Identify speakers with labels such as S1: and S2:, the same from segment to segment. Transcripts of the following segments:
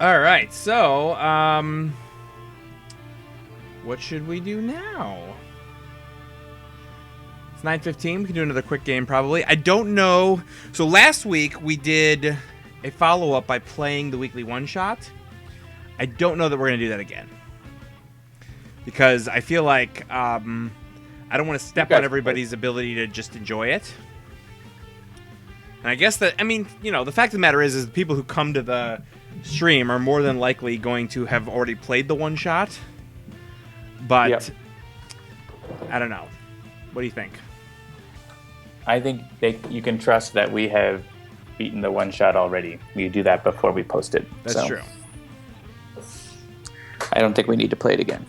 S1: All right, so what should we do now? It's 9:15. We can do another quick game probably. I don't know. So last week we did a follow-up by playing the weekly one-shot. I don't know that we're going to do that again. Because I feel like I don't want to
S2: You
S1: step on
S2: guys can play.
S1: everybody's ability to just enjoy it. And I guess that, I mean, the fact of the matter is the people who come to the stream are more than likely going to have already played the one shot. But
S2: Yep.
S1: I don't know. What do you think?
S2: I think you can trust that we have beaten the one shot already. We do that before we post it.
S1: That's true.
S2: I don't think we need to play it again.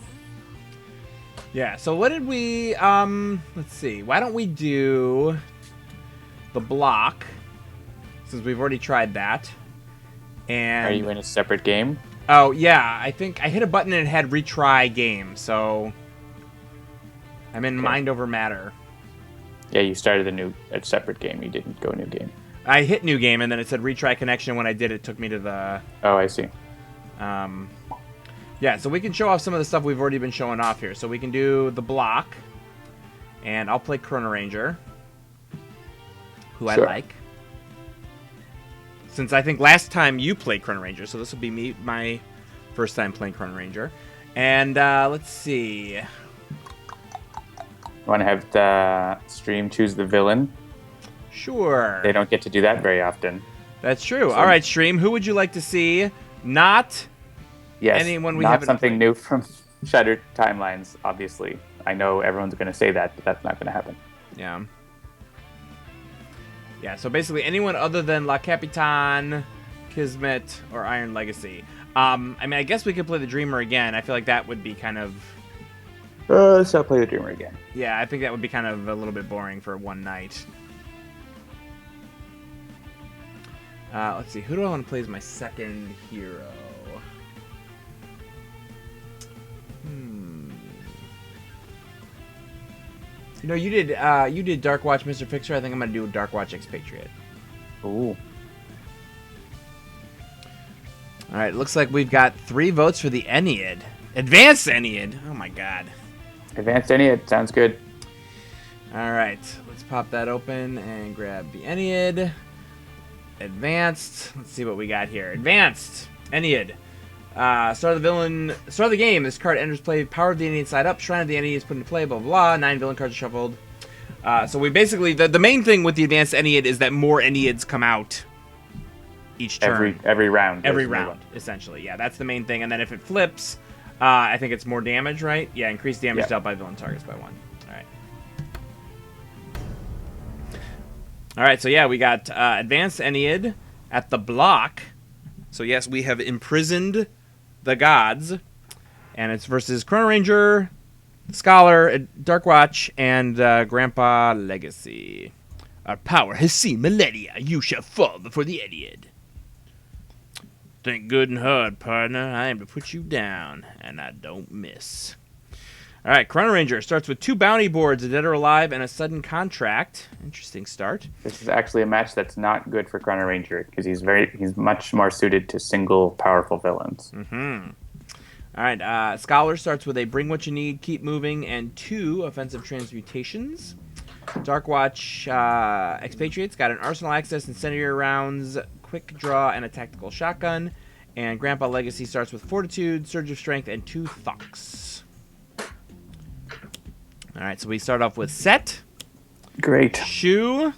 S1: Yeah, so what did we let's see. Why don't we do the block since we've already tried that. And
S2: Are you in a separate game?
S1: oh, yeah, I think I hit a button and it had retry game. So I'm in mind over matter.
S2: Yeah, you started a separate game. You didn't go new game.
S1: I hit new game and then it said retry connection. When I did, it took me to the
S2: Oh, I see.
S1: yeah, so we can show off some of the stuff we've already been showing off here. So we can do the block, and I'll play chrono-ranger, who
S2: Sure.
S1: I like. Since I think last time you played chrono-ranger, so this will be my first time playing chrono-ranger. And let's see.
S2: You want to have the stream choose the villain?
S1: Sure.
S2: They don't get to do that very often.
S1: That's true. All right, stream. Who would you like to see? Not
S2: Yes,
S1: anyone we
S2: not
S1: haven't
S2: something
S1: played.
S2: new from Shutter Timelines, obviously. I know everyone's going to say that, but that's not going to happen.
S1: Yeah. Yeah, so basically anyone other than La Capitan, Kismet, or Iron Legacy. I mean, I guess we could play the Dreamer again. I feel like that would be kind of...
S2: Let's not play the Dreamer again.
S1: Yeah, I think that would be kind of a little bit boring for one night. Let's see. Who do I want to play as my second hero? You did Dark Watch, Mr. Fixer. I think I'm gonna do Dark Watch Expatriate.
S2: Ooh.
S1: All right, looks like we've got 3 votes for the Ennead. Advanced Ennead. Oh my god.
S2: Advanced Ennead, sounds good.
S1: All right, let's pop that open and grab the Ennead. Advanced. Let's see what we got here. Advanced Ennead. Start of the game. This card enters play. Power of the Ennead side up. Shrine of the Ennead is put into play. Blah blah blah. 9 villain cards are shuffled. So we basically the main thing with the advanced Ennead is that more Enneads come out each turn.
S2: Every round.
S1: Every round, essentially. Yeah, that's the main thing. And then if it flips, I think it's more damage, right? Yeah, increased damage dealt by villain targets by 1. All right. All right, so yeah, we got Advanced Ennead at the block. So yes, we have imprisoned the gods. And it's versus chrono-ranger, Scholar, Dark Watch, and Grandpa Legacy. Our power has seen millennia. You shall fall before the Ennead. Think good and hard, partner. I am to put you down, and I don't miss. All right, chrono-ranger starts with 2 bounty boards, a dead or alive, and a sudden contract. Interesting start.
S2: This is actually a match that's not good for chrono-ranger because he's much more suited to single powerful villains.
S1: Mm-hmm. All right, Scholar starts with a bring what you need, keep moving, and 2 offensive transmutations. Dark Watch expatriates, got an arsenal access, incendiary rounds, quick draw, and a tactical shotgun. And Grandpa Legacy starts with fortitude, surge of strength, and 2 thucks. All right, so we start off with Set,
S2: Great.
S1: Shu,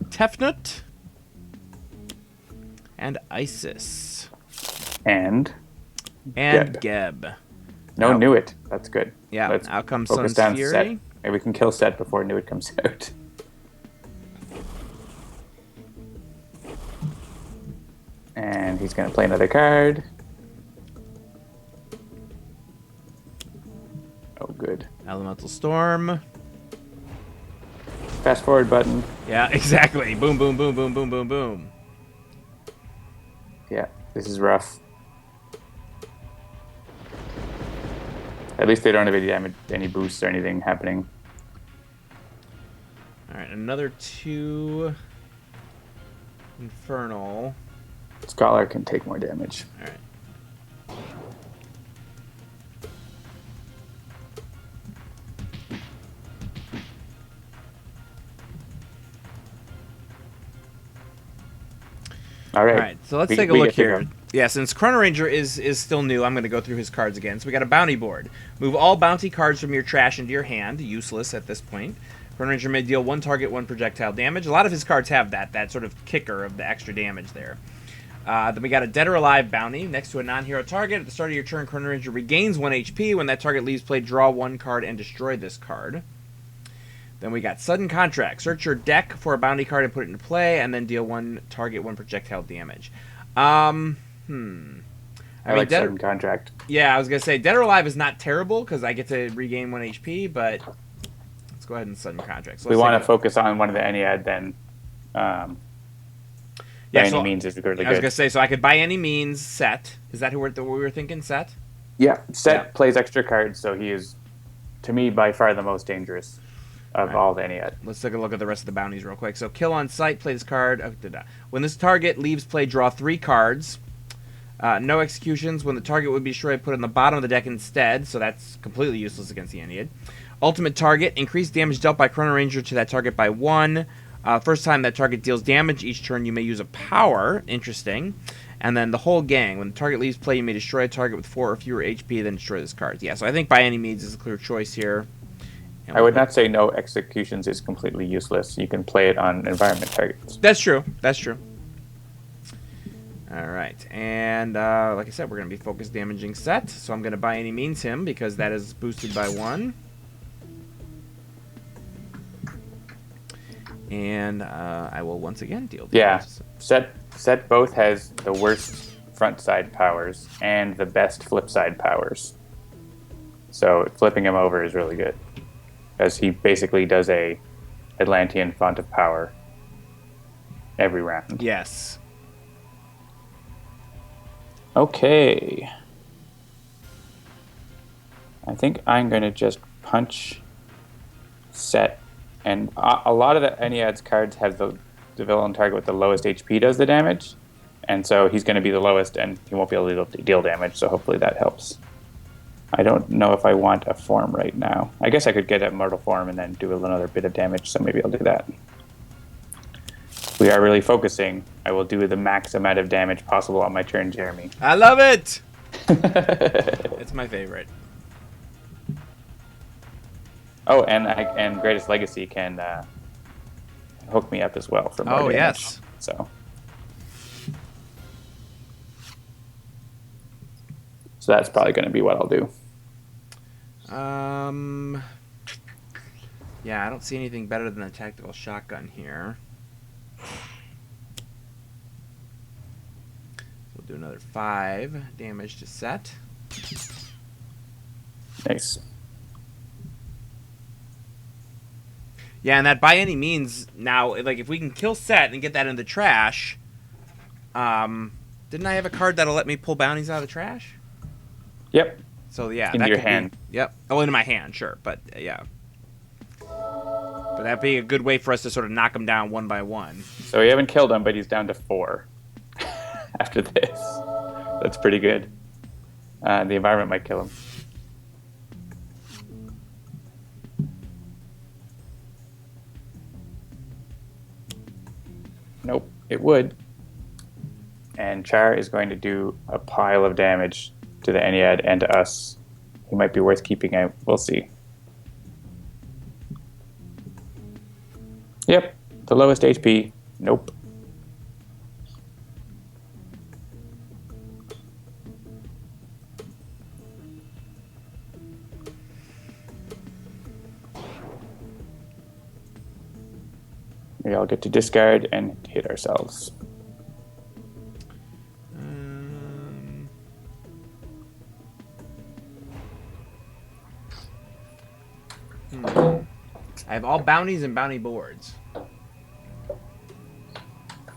S1: Tefnut, and Isis.
S2: And
S1: Geb.
S2: No,
S1: Now-
S2: knew it. That's good.
S1: Yeah,
S2: Let's
S1: out comes
S2: focus
S1: Sun's
S2: down
S1: Fury.
S2: Set. Maybe we can kill Set before Knew It comes out. And he's going to play another card. Oh, good.
S1: Elemental Storm.
S2: Fast forward button.
S1: Yeah, exactly. Boom, boom, boom, boom, boom, boom, boom.
S2: Yeah, this is rough. At least they don't have any damage, any boosts or anything happening.
S1: All right, another 2 Infernal.
S2: Scholar can take more damage.
S1: All right.
S2: All right.
S1: All right, so let's take a look here. Yeah, since chrono-ranger is still new, I'm going to go through his cards again. So we got a bounty board. Move all bounty cards from your trash into your hand. Useless at this point. Chrono-ranger may deal one target, one projectile damage. A lot of his cards have that sort of kicker of the extra damage there. Then we got a dead or alive bounty next to a non-hero target. At the start of your turn, chrono-ranger regains 1 HP. When that target leaves play, draw 1 card and destroy this card. Then we got Sudden Contract. Search your deck for a bounty card and put it into play, and then deal 1 target, 1 projectile damage.
S2: I mean, like Sudden Contract.
S1: Yeah, I was going to say, Dead or Alive is not terrible, because I get to regain 1 HP, but let's go ahead and Sudden Contract. So
S2: we want to focus on one of the Ennead, then by any means is really good.
S1: I was going to say, so I could by any means Set. Is that who we were thinking, Set?
S2: Yeah, Set plays extra cards, so he is, to me, by far the most dangerous of all the Ennead.
S1: Let's take a look at the rest of the bounties real quick. So kill on sight, play this card. When this target leaves play, draw 3 cards. No executions. When the target would be destroyed, put it on the bottom of the deck instead. So that's completely useless against the Ennead. Ultimate target, increase damage dealt by chrono-ranger to that target by 1. First time that target deals damage each turn, you may use a power. Interesting. And then the whole gang. When the target leaves play, you may destroy a target with 4 or fewer HP, then destroy this card. Yeah, so I think by any means is a clear choice here.
S2: I would not say no executions is completely useless. You can play it on environment targets.
S1: That's true. That's true. All right. And like I said, we're going to be focus damaging Set. So I'm going to by any means him because that is boosted by 1. And I will once again deal damage.
S2: Yeah. Set both has the worst front side powers and the best flip side powers. So flipping him over is really good. Because he basically does a Atlantean font of power every round.
S1: Yes.
S2: Okay. I think I'm going to just punch Set. And a lot of the Ennead's cards have the villain target with the lowest HP does the damage. And so he's going to be the lowest and he won't be able to deal damage. So hopefully that helps. I don't know if I want a form right now. I guess I could get a mortal form and then do another bit of damage, so maybe I'll do that. We are really focusing. I will do the max amount of damage possible on my turn, Jeremy.
S1: I love it! It's my favorite.
S2: Oh, and Greatest Legacy can hook me up as well for more damage.
S1: Yes.
S2: So that's probably going to be what I'll do.
S1: Yeah, I don't see anything better than a tactical shotgun here. We'll do another 5 damage to Set.
S2: Nice.
S1: Yeah, and that by any means now, like if we can kill Set and get that in the trash, didn't I have a card that'll let me pull bounties out of the trash?
S2: Yep.
S1: So yeah,
S2: in your hand.
S1: Yep. Oh, into my hand, sure, but yeah. But that'd be a good way for us to sort of knock him down one by one.
S2: So we haven't killed him, but he's down to 4 after this. That's pretty good. The environment might kill him. Nope, it would. And Char is going to do a pile of damage to the Ennead and to us. He might be worth keeping out. We'll see. Yep, the lowest HP. Nope. We all get to discard and hit ourselves.
S1: I have all bounties and bounty boards.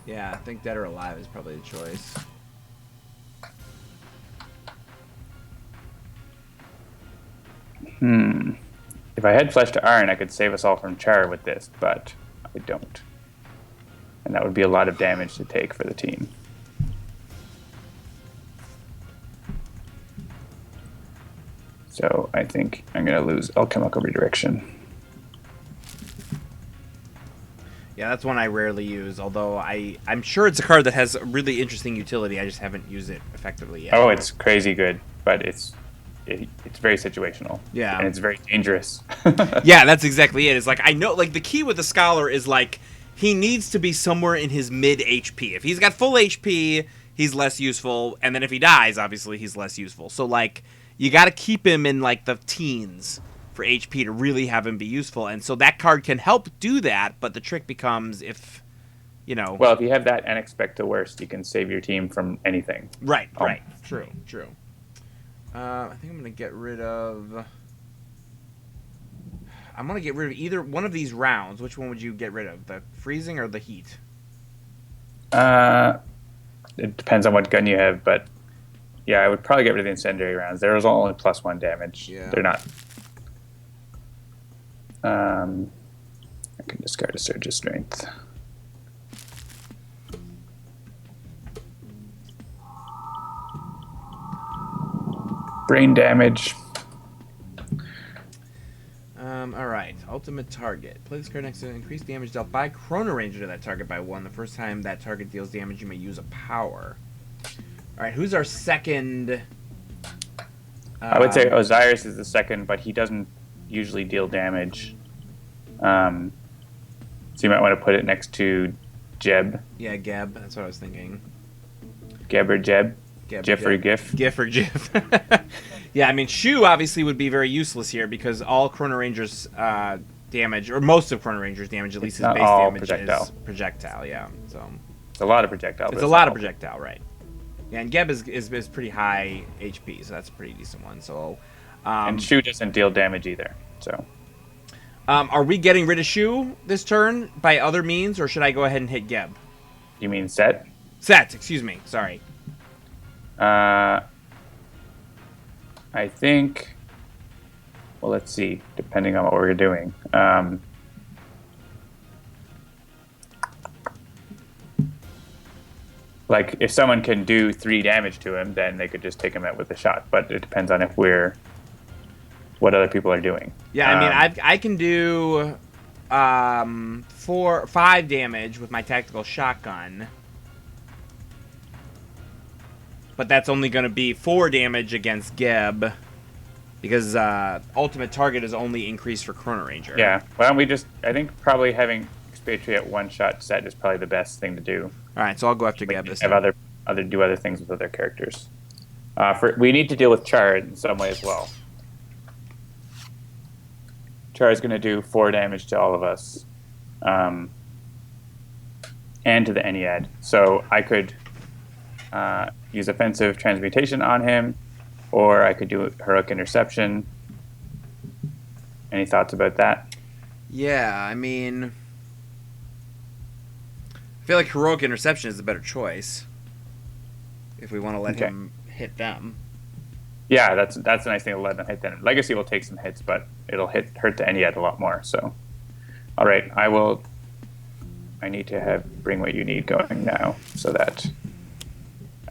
S1: Yeah, I think Dead or Alive is probably the choice.
S2: If I had Flesh to Iron, I could save us all from Char with this, but I don't. And that would be a lot of damage to take for the team. So I think I'm going to lose Alchemical Redirection.
S1: Yeah, that's one I rarely use, although I'm sure it's a card that has a really interesting utility. I just haven't used it effectively yet.
S2: Oh, it's crazy good, but it's very situational.
S1: Yeah.
S2: And it's very dangerous.
S1: Yeah, that's exactly it. It's like, I know, like, the key with the Scholar is, like, he needs to be somewhere in his mid HP. If he's got full HP, he's less useful, and then if he dies, obviously, he's less useful. So, like, you got to keep him in, like, the teens for HP to really have him be useful, and so that card can help do that, but the trick becomes if, you know...
S2: Well, if you have that and expect the worst, you can save your team from anything.
S1: Right, right. True, true. I think I'm going to get rid of... I'm going to get rid of either one of these rounds. Which one would you get rid of? The freezing or the heat?
S2: It depends on what gun you have, but yeah, I would probably get rid of the incendiary rounds. There's only +1 damage.
S1: Yeah.
S2: They're not... I can discard a Surge of Strength. Brain damage.
S1: Alright. Ultimate target. Play this card next to increase damage dealt by chrono-ranger to that target by 1. The first time that target deals damage, you may use a power. Alright, who's our second...
S2: I would say Osiris is the second, but he doesn't usually deal damage. So you might want to put it next to Jeb.
S1: Yeah, Geb. That's what I was thinking.
S2: Geb or Jeb?
S1: Geb
S2: Gif or Gif?
S1: Gif or Gif. Yeah, I mean, Shu obviously would be very useless here because all Chrono Ranger's damage, or most of Chrono Ranger's damage, at least his base damage, is projectile. Yeah, so
S2: it's a lot of projectile.
S1: It's a lot of projectile, right? Yeah, and Geb is pretty high HP, so that's a pretty decent one. So,
S2: and Shu doesn't deal damage either. So,
S1: are we getting rid of Shu this turn by other means, or should I go ahead and hit Geb?
S2: You mean Set?
S1: Set, excuse me. Sorry.
S2: I think, well, let's see, depending on what we're doing. Like, if someone can do 3 damage to him, then they could just take him out with a shot. But it depends on what other people are doing.
S1: Yeah, I mean, I can do 5 damage with my tactical shotgun. But that's only going to be 4 damage against Geb, because ultimate target is only increased for Chrono Ranger.
S2: Yeah, why don't we just... I think probably having Expatriate one-shot Set is probably the best thing to do.
S1: All right, so I'll go after Geb this time.
S2: Have do other things with other characters. We need to deal with Char in some way as well. Char is going to do 4 damage to all of us, and to the Ennead. So I could... use offensive transmutation on him, or I could do heroic interception. Any thoughts about that?
S1: Yeah, I mean, I feel like heroic interception is the better choice if we want to let him hit them.
S2: Yeah, that's a nice thing to let them hit them. Legacy will take some hits, but it'll hurt the Ennead a lot more. So, all right, I need to bring what you need going now so that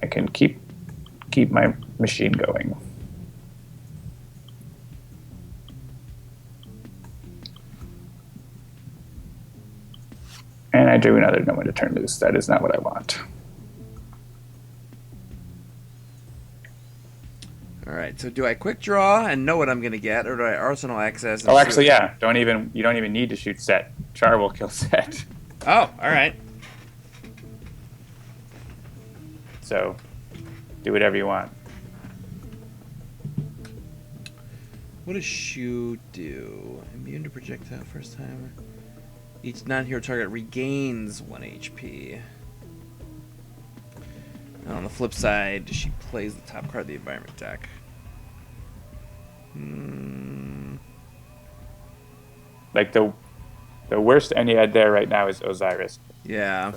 S2: I can keep my machine going. And I drew another no one to turn loose. That is not what I want.
S1: All right, so do I quick draw and know what I'm going to get, or do I arsenal access? And
S2: actually, yeah. You don't even need to shoot Set. Char will kill Set.
S1: Oh, all right.
S2: So, do whatever you want.
S1: What does Shu do? Immune to projectile first time. Each non-hero target regains 1 HP. And on the flip side, she plays the top card of the environment deck.
S2: Like the worst Ennead there right now is Osiris.
S1: Yeah.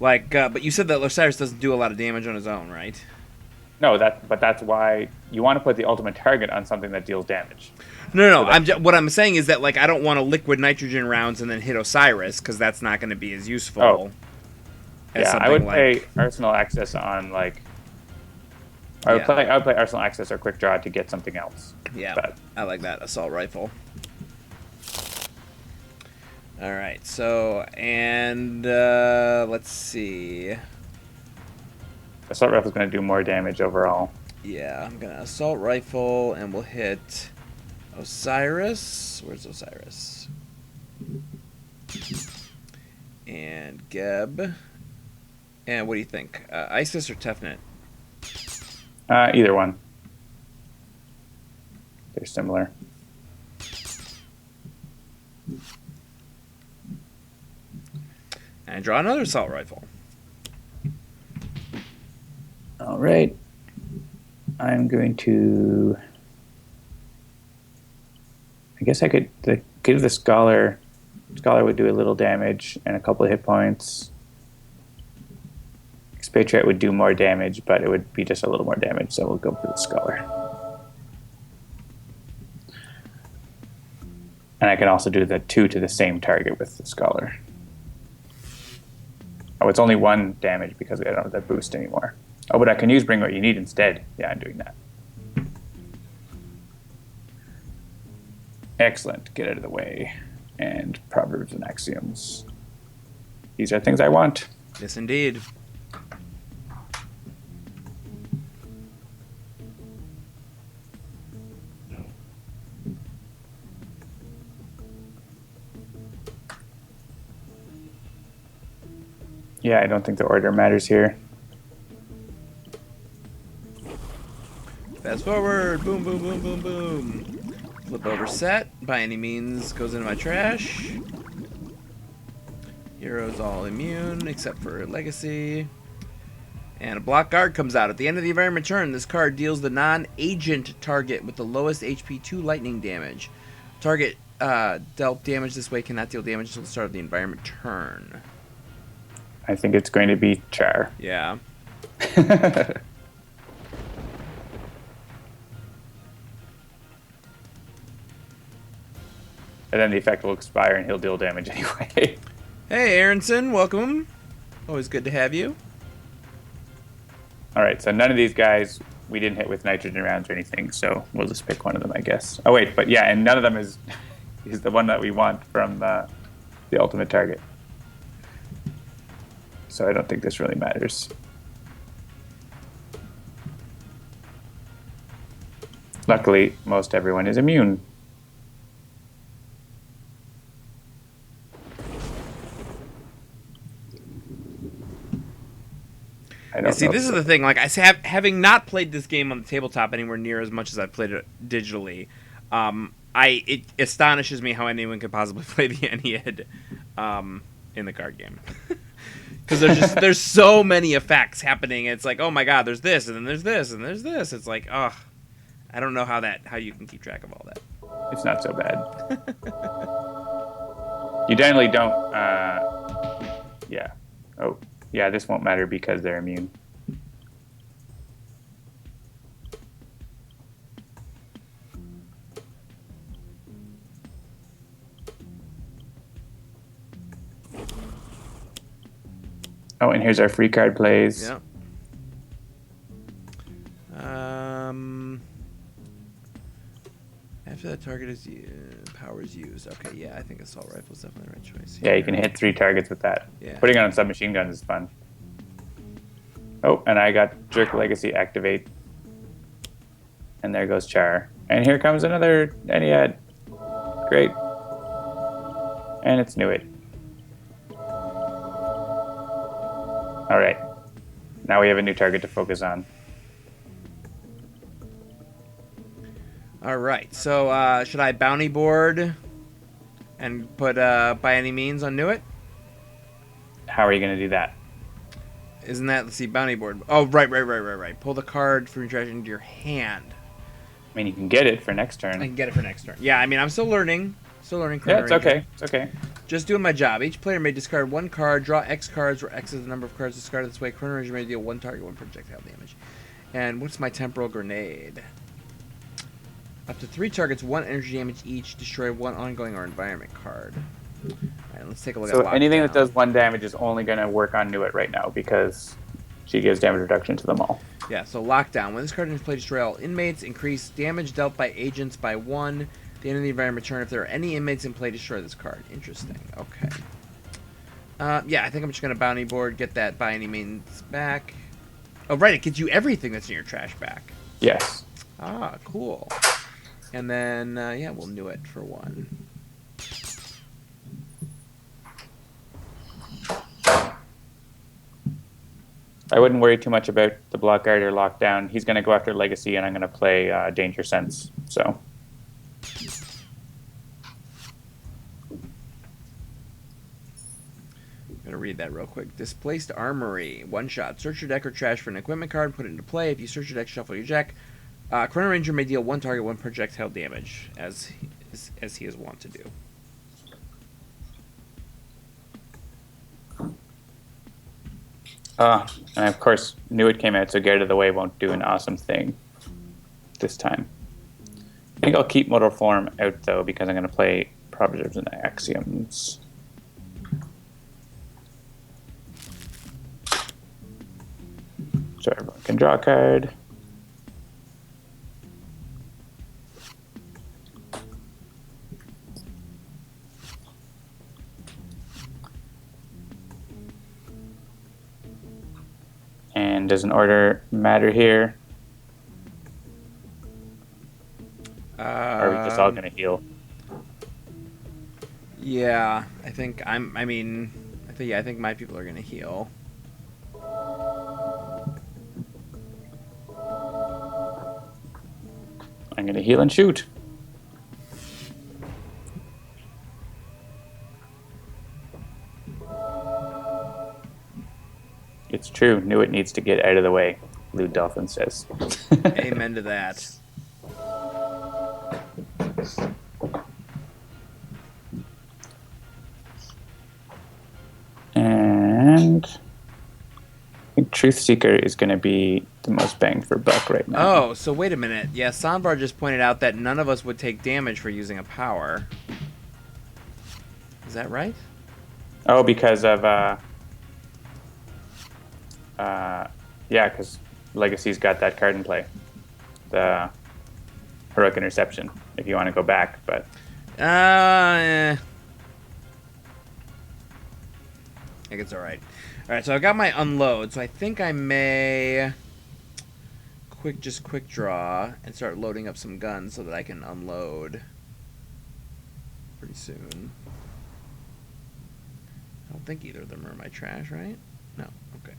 S1: Like, but you said that Osiris doesn't do a lot of damage on his own, right?
S2: No, but that's why you want to put the ultimate target on something that deals damage.
S1: No. What I'm saying is that, like, I don't want to liquid nitrogen rounds and then hit Osiris, because that's not going to be as useful.
S2: Yeah, I would play Arsenal Access on, like, I would play Arsenal Access or Quick Draw to get something else.
S1: Yeah,
S2: But
S1: I like that assault rifle. All right, so and let's see.
S2: assault rifle is going to do more damage overall.
S1: Yeah, I'm gonna assault rifle, and we'll hit Osiris. Where's Osiris? And Geb. And what do you think? Isis or Tefnet?
S2: Either one. They're similar.
S1: And draw another assault rifle.
S2: All right. I'm going to... I guess I could give the Scholar... Scholar would do a little damage and a couple of hit points. Expatriate would do more damage, but it would be just a little more damage, so we'll go for the Scholar. And I can also do the 2 to the same target with the Scholar. Oh, it's only 1 damage because I don't have that boost anymore. Oh, but I can use Bring What You Need instead. Yeah, I'm doing that. Excellent. Get out of the way. And Proverbs and Axioms. These are things I want.
S1: Yes, indeed.
S2: Yeah, I don't think the order matters here.
S1: Fast forward. Boom, boom, boom, boom, boom. Flip over set. By any means goes into my trash. Heroes all immune except for Legacy. And a block guard comes out. At the end of the environment turn, this card deals the non-agent target with the lowest HP 2 lightning damage. Target dealt damage this way cannot deal damage until the start of the environment turn.
S2: I think it's going to be Char.
S1: Yeah.
S2: And then the effect will expire and he'll deal damage anyway.
S1: Hey, Aronson, welcome. Always good to have you.
S2: Alright, so none of these guys we didn't hit with nitrogen rounds or anything, so we'll just pick one of them, I guess. Oh wait, but yeah, and none of them is the one that we want from the ultimate target. So I don't think this really matters. Luckily, most everyone is immune.
S1: See, this is the thing. Like I say, having not played this game on the tabletop anywhere near as much as I've played it digitally, it astonishes me how anyone could possibly play the Ennead in the card game. Because there's so many effects happening. It's like, oh my god, there's this, and then there's this, and there's this. It's like, I don't know how you can keep track of all that.
S2: It's not so bad. You generally don't. Yeah. Oh. Yeah, this won't matter because they're immune. Oh, and here's our free card plays.
S1: Yep. After that target is power is used. Okay, yeah, I think assault rifle is definitely the right choice here.
S2: Yeah, you can hit 3 targets with that.
S1: Yeah.
S2: Putting on submachine guns is fun. Oh, and I got Jerk Legacy activate. And there goes Char. And here comes another Ennead. Great. And it's Nuit. Alright. Now we have a new target to focus on.
S1: All right, so should I bounty board and put by any means on Nuit?
S2: How are you going to do that?
S1: Isn't that, let's see, bounty board. Oh, right. Pull the card from your treasure into your hand.
S2: I mean, you can get it for next turn.
S1: I can get it for next turn. Yeah, I mean, I'm still learning.
S2: Yeah, it's okay. It's okay.
S1: Just doing my job. Each player may discard 1 card, draw X cards, where X is the number of cards discarded this way. Chrono-ranger may deal 1 target, 1 projectile damage. And what's my temporal grenade? Up to 3 targets, 1 energy damage each. Destroy 1 ongoing or environment card. All right, let's take a look at
S2: So
S1: lockdown.
S2: anything that does 1 damage is only going to work on Nuit right now because she gives damage reduction to them all.
S1: Yeah, so lockdown. When this card is played, destroy all inmates. Increase damage dealt by agents by 1. At the end of the environment turn, if there are any inmates in play, destroy this card. Interesting. Okay. Yeah, I think I'm just going to bounty board, get that by any means back. Oh, right, it gives you everything that's in your trash back.
S2: Yes.
S1: Ah, cool. And then, yeah, we'll new it for 1.
S2: I wouldn't worry too much about the block guard or lockdown. He's going to go after Legacy, and I'm going to play Danger Sense. So.
S1: I'm going to read that real quick. Displaced Armory. 1 shot. Search your deck or trash for an equipment card. Put it into play. If you search your deck, shuffle your deck. Chrono-ranger may deal 1 target, 1 projectile damage, as he is wont to do.
S2: And of course, knew it came out, so Get Out of the Way won't do an awesome thing this time. I think I'll keep Modal Form out, though, because I'm going to play Proverbs and Axioms. So everyone can draw a card. And does an order matter here? Or are we just all going to heal?
S1: Yeah, I think I think my people are going to heal.
S2: I'm going to heal and shoot. It's true. Knew it needs to get out of the way, Lou Dolphin says.
S1: Amen to that.
S2: And I think Truth Seeker is going to be the most bang for buck right now.
S1: Oh, so wait a minute. Yeah, Sandvar just pointed out that none of us would take damage for using a power. Is that right?
S2: Oh, because of yeah, because Legacy's got that card in play, the Heroic Interception. If you want to go back, but
S1: I think it's all right. All right, so I got my unload. So I think I may quick draw and start loading up some guns so that I can unload pretty soon. I don't think either of them are in my trash, right? No. Okay.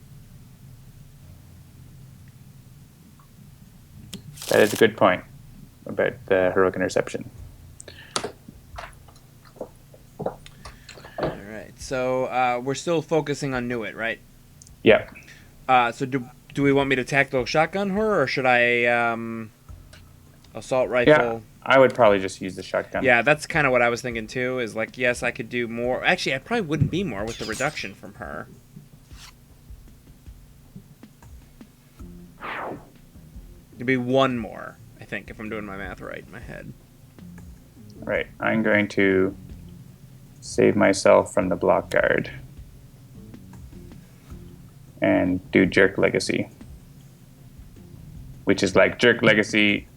S2: that is a good point about the Heroic Interception.
S1: All right. So we're still focusing on Nuit, right?
S2: Yeah.
S1: So do we want me to tactical shotgun her, or should I assault rifle?
S2: Yeah, I would probably just use the shotgun.
S1: Yeah, that's kind of what I was thinking too. Is like, yes, I could do more. Actually, I probably wouldn't be more with the reduction from her. It'd be 1 more, I think, if I'm doing my math right in my head.
S2: Right. I'm going to save myself from the block guard and do Jerk Legacy, which is like Jerk Legacy,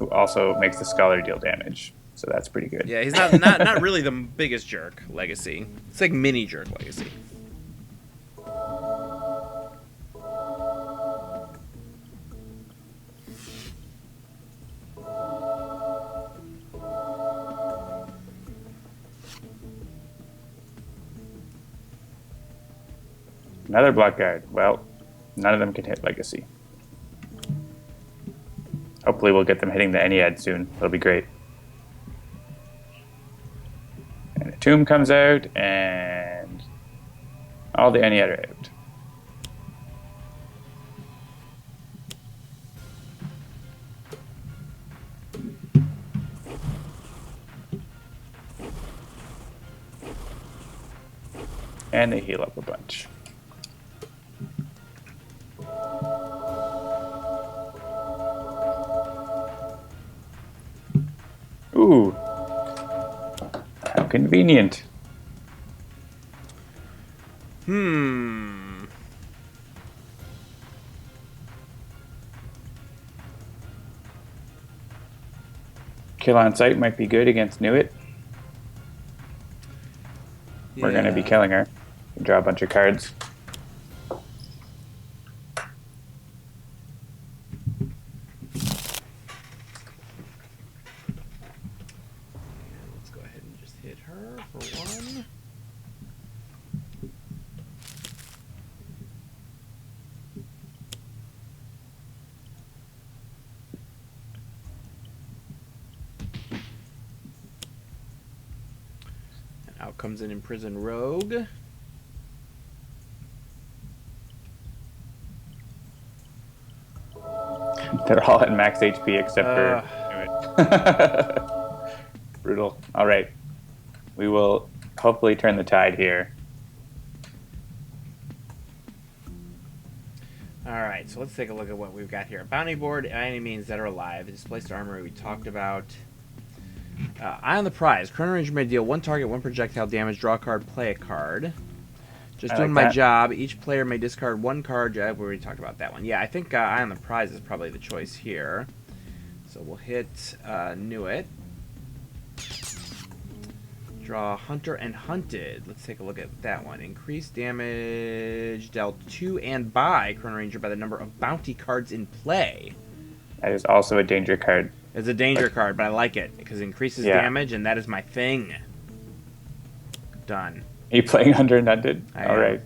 S2: who also makes the Scholar deal damage. So that's pretty good.
S1: Yeah, he's not really the biggest jerk Legacy. It's like mini jerk Legacy.
S2: Another block guard. Well, none of them can hit Legacy. Hopefully we'll get them hitting the Ennead soon. That'll be great. And a Tomb comes out, and all the Ennead are out. And they heal up a bunch. Ooh. How convenient. Kill on sight might be good against Nuit. We're going to be
S1: Yeah.
S2: killing her. Draw a bunch of cards.
S1: Let's go ahead and just hit her for one. And out comes an imprisoned rogue.
S2: They're all at max HP except for Nuit. Brutal. All right. We will hopefully turn the tide here.
S1: Alright, so let's take a look at what we've got here. Bounty board, enemies that are alive. Displaced armory we talked about. Eye on the prize. Chrono-ranger may deal one target, one projectile damage, draw a card, play a card. Just doing my job. Each player may discard one card. We already talked about that one. Yeah, I think Eye on the prize is probably the choice here. So we'll hit Nuit. Draw Hunter and Hunted. Let's take a look at that one. Increase damage dealt to and by Chrono-ranger by the number of bounty cards in play.
S2: That is also a danger card.
S1: It's a danger card, but I like it because it increases damage, and that is my thing. Done.
S2: Are you playing Hunter and Hunted? All right.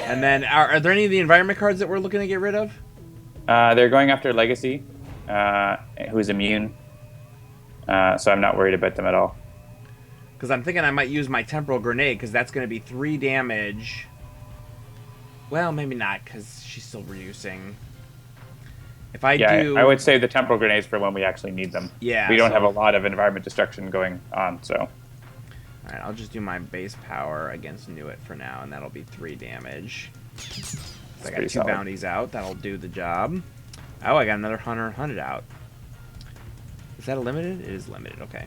S1: And then, are there any of the environment cards that we're looking to get rid of?
S2: They're going after Legacy, who's immune. So I'm not worried about them at all.
S1: Because I'm thinking I might use my Temporal Grenade, because that's going to be 3 damage. Well, maybe not, because she's still reducing. If I do...
S2: I would say the Temporal Grenades for when we actually need them.
S1: Yeah.
S2: We don't have a lot of environment destruction going on, so...
S1: Alright, I'll just do my base power against Nuit for now, and that'll be 3 damage. I got 2 bounties out. That'll do the job. Oh, I got another Hunter Hunted out. Is that a limited? It is limited, okay.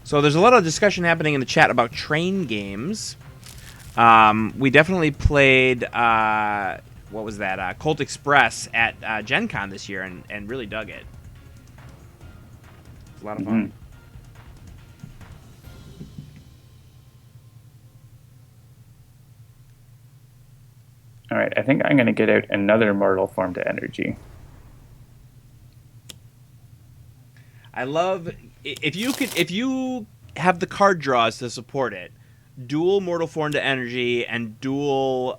S1: So there's a lot of discussion happening in the chat about train games. We definitely played, what was that, Colt Express at Gen Con this year and really dug it. It's a lot of fun.
S2: All right, I think I'm going to get out another mortal form to energy.
S1: I love if you have the card draws to support it. Dual mortal form to energy and dual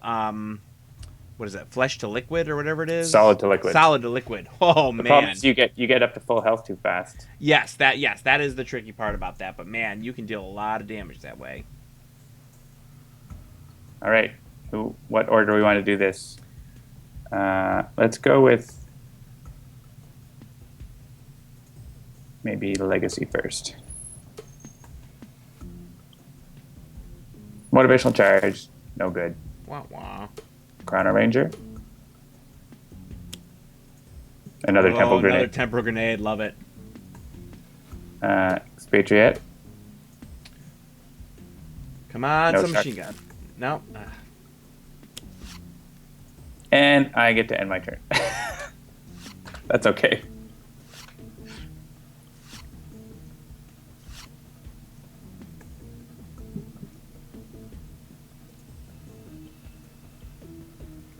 S1: what is that? Flesh to liquid or whatever it is.
S2: Solid to liquid.
S1: Solid to liquid. Oh
S2: the
S1: man.
S2: problem is you get up to full health too fast.
S1: Yes, that is the tricky part about that. But man, you can deal a lot of damage that way.
S2: All right. What order do we want to do this? Let's go with maybe Legacy first. Motivational charge, no good.
S1: Wah wah.
S2: Chrono-ranger. Another temporal grenade.
S1: Another temporal grenade, love it.
S2: Expatriate.
S1: Come on,
S2: No
S1: some
S2: check.
S1: machine gun. No.
S2: And I get to end my turn. That's okay.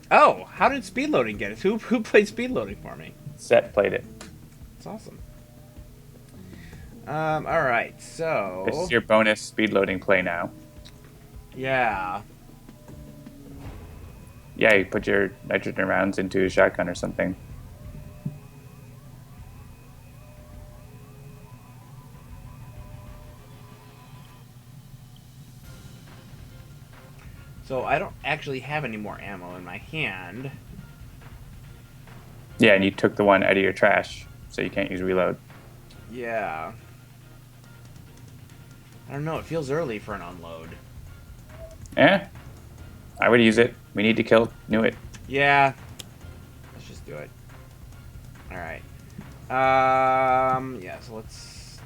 S1: Oh, how did speed loading get it? Who played speed loading for me?
S2: Set played it.
S1: That's awesome. All right, so
S2: This is your bonus speed loading play now.
S1: yeah.
S2: Yeah, you put your nitrogen rounds into a shotgun or something.
S1: So I don't actually have any more ammo in my hand.
S2: Yeah, and you took the one out of your trash, so you can't use reload.
S1: Yeah. I don't know. It feels early for an unload.
S2: Eh? I would use it. We need to kill Nuit.
S1: Yeah. Let's just do it. All right. Yeah. So let's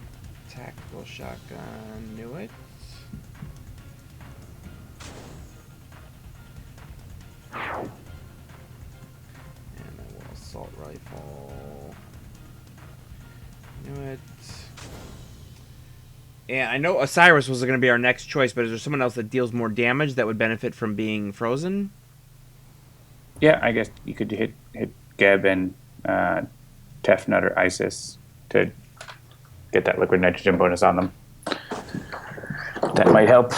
S1: tactical shotgun. Knew it. And then we'll assault rifle. Do it. And I know Osiris was going to be our next choice, but is there someone else that deals more damage that would benefit from being frozen?
S2: Yeah, I guess you could hit Geb and Tefnut or Isis to get that liquid nitrogen bonus on them. That might help.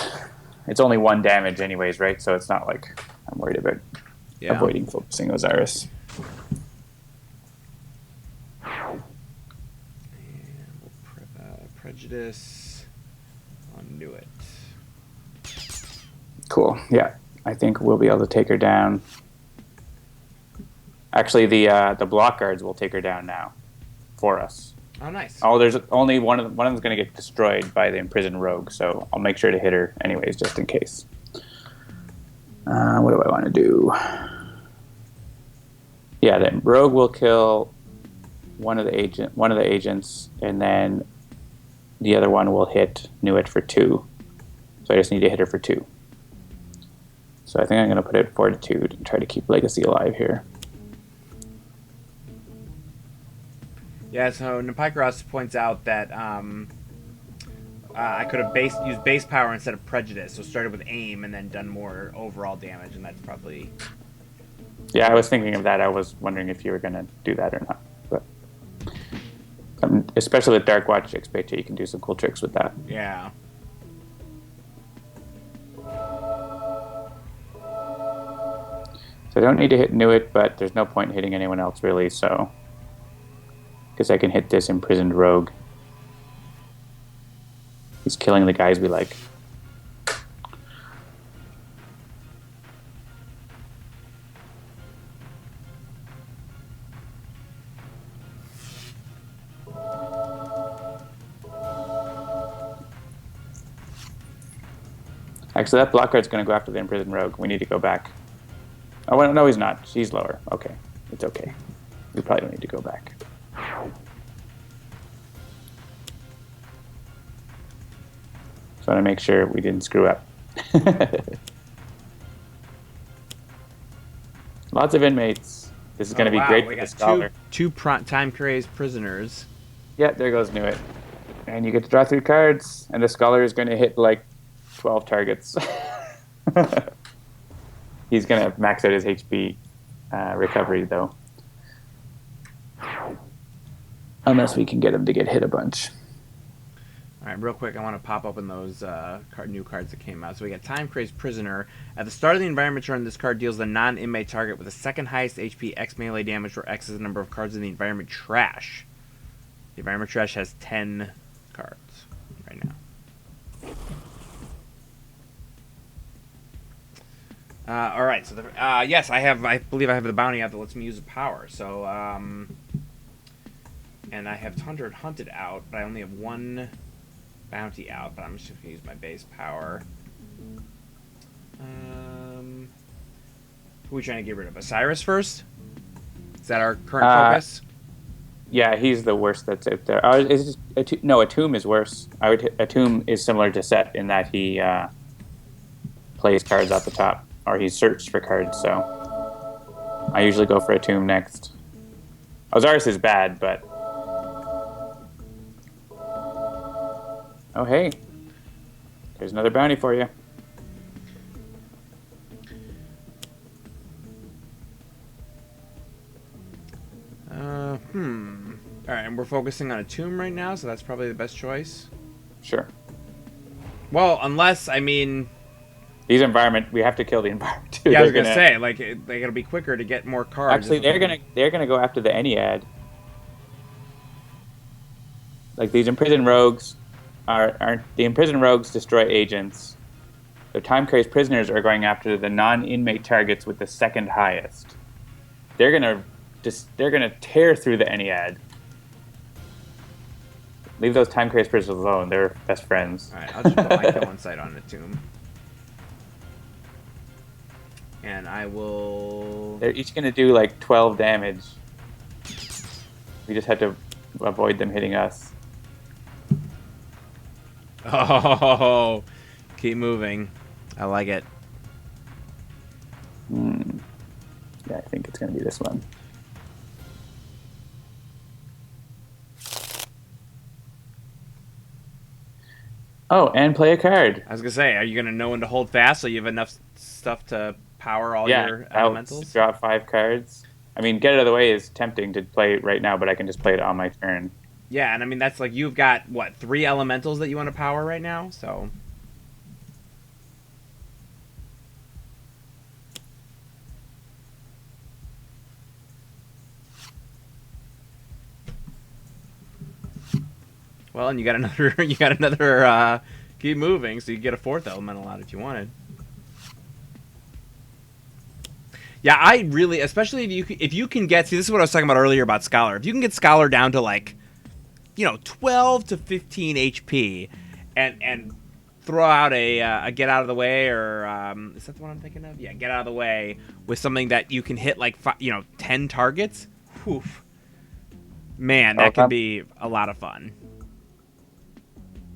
S2: It's only 1 damage anyways, right? So it's not like I'm worried about avoiding focusing Osiris.
S1: And we'll prejudice on Knew It.
S2: Cool. Yeah, I think we'll be able to take her down. Actually, the block guards will take her down now for us.
S1: Oh, nice.
S2: Oh, there's only one of them's going to get destroyed by the imprisoned rogue, so I'll make sure to hit her anyways, just in case. What do I want to do? Yeah, the rogue will kill one of the agents, and then the other one will hit Nuit for 2. So I just need to hit her for 2. So I think I'm going to put it at Fortitude and try to keep Legacy alive here.
S1: Yeah, so Nepikros points out that I could have used base power instead of prejudice, so started with aim and then done more overall damage, and that's probably...
S2: Yeah, I was thinking of that. I was wondering if you were going to do that or not. But especially with Dark Watch XP, you can do some cool tricks with that.
S1: Yeah.
S2: So I don't need to hit Nuit, but there's no point in hitting anyone else really, so... Because I can hit this imprisoned rogue. He's killing the guys we like. Actually, that block guard's going to go after the imprisoned rogue. We need to go back. Oh, well, no, he's not. She's lower. Okay. It's okay. We probably don't need to go back. Just want to make sure we didn't screw up. Lots of inmates. This is going to be great for the scholar.
S1: Two time-crazed prisoners.
S2: Yeah, there goes Nuit. And you get to draw 3 cards, and the scholar is going to hit like 12 targets. He's going to max out his HP recovery, though. Unless we can get him to get hit a bunch.
S1: All right, real quick, I want to pop open those new cards that came out. So we got Time Crazed Prisoner. At the start of the environment turn, this card deals the non-inmate target with the second highest HP X melee damage, where X is the number of cards in the environment trash. The environment trash has 10 cards right now. All right, so yes, I believe I have the bounty out that lets me use the power. So, and I have Tundra Hunted out, but I only have 1 bounty out. But I'm just gonna use my base power. Who are we trying to get rid of? Osiris first? Is that our current focus?
S2: Yeah, he's the worst that's out there. No, Atum is worse. Atum is similar to Set in that he plays cards at the top. Or he searched for cards, so I usually go for Atum next. Osiris is bad, but... Oh, hey. There's another bounty for you.
S1: Alright, and we're focusing on Atum right now, so that's probably the best choice.
S2: Sure.
S1: Well, unless, I mean...
S2: we have to kill the environment too.
S1: Yeah, I was gonna say, like, it'll be quicker to get more cards.
S2: Actually, they're gonna go after the Ennead. Like, these imprisoned rogues aren't the imprisoned rogues destroy agents. The time-crazed prisoners are going after the non-inmate targets with the second highest. They're gonna tear through the Ennead. Leave those time-crazed prisoners alone. They're best friends.
S1: All right, I'll just put my kill insight on Atum. And I will...
S2: They're each going to do like 12 damage. We just have to avoid them hitting us.
S1: Oh, keep moving. I like it.
S2: Yeah, I think it's going to be this one. Oh, and play a card.
S1: I was gonna say, are you gonna know when to hold fast so you have enough stuff to power all
S2: Yeah,
S1: your
S2: I'll
S1: elementals?
S2: draw 5 cards. I mean, get it out of the way is tempting to play right now, but I can just play it on my turn.
S1: Yeah, and I mean that's like you've got what 3 elementals that you want to power right now. So well, and you got another you got another keep moving, so you get a 4th elemental out if you wanted. Yeah, I really, especially if you can get, see, this is what I was talking about earlier about Scholar. If you can get Scholar down to like, 12 to 15 HP, and throw out a get out of the way, or is that the one I'm thinking of? Yeah, get out of the way with something that you can hit like 10 targets. Whew. Man, that can
S2: Welcome.
S1: be a lot of fun.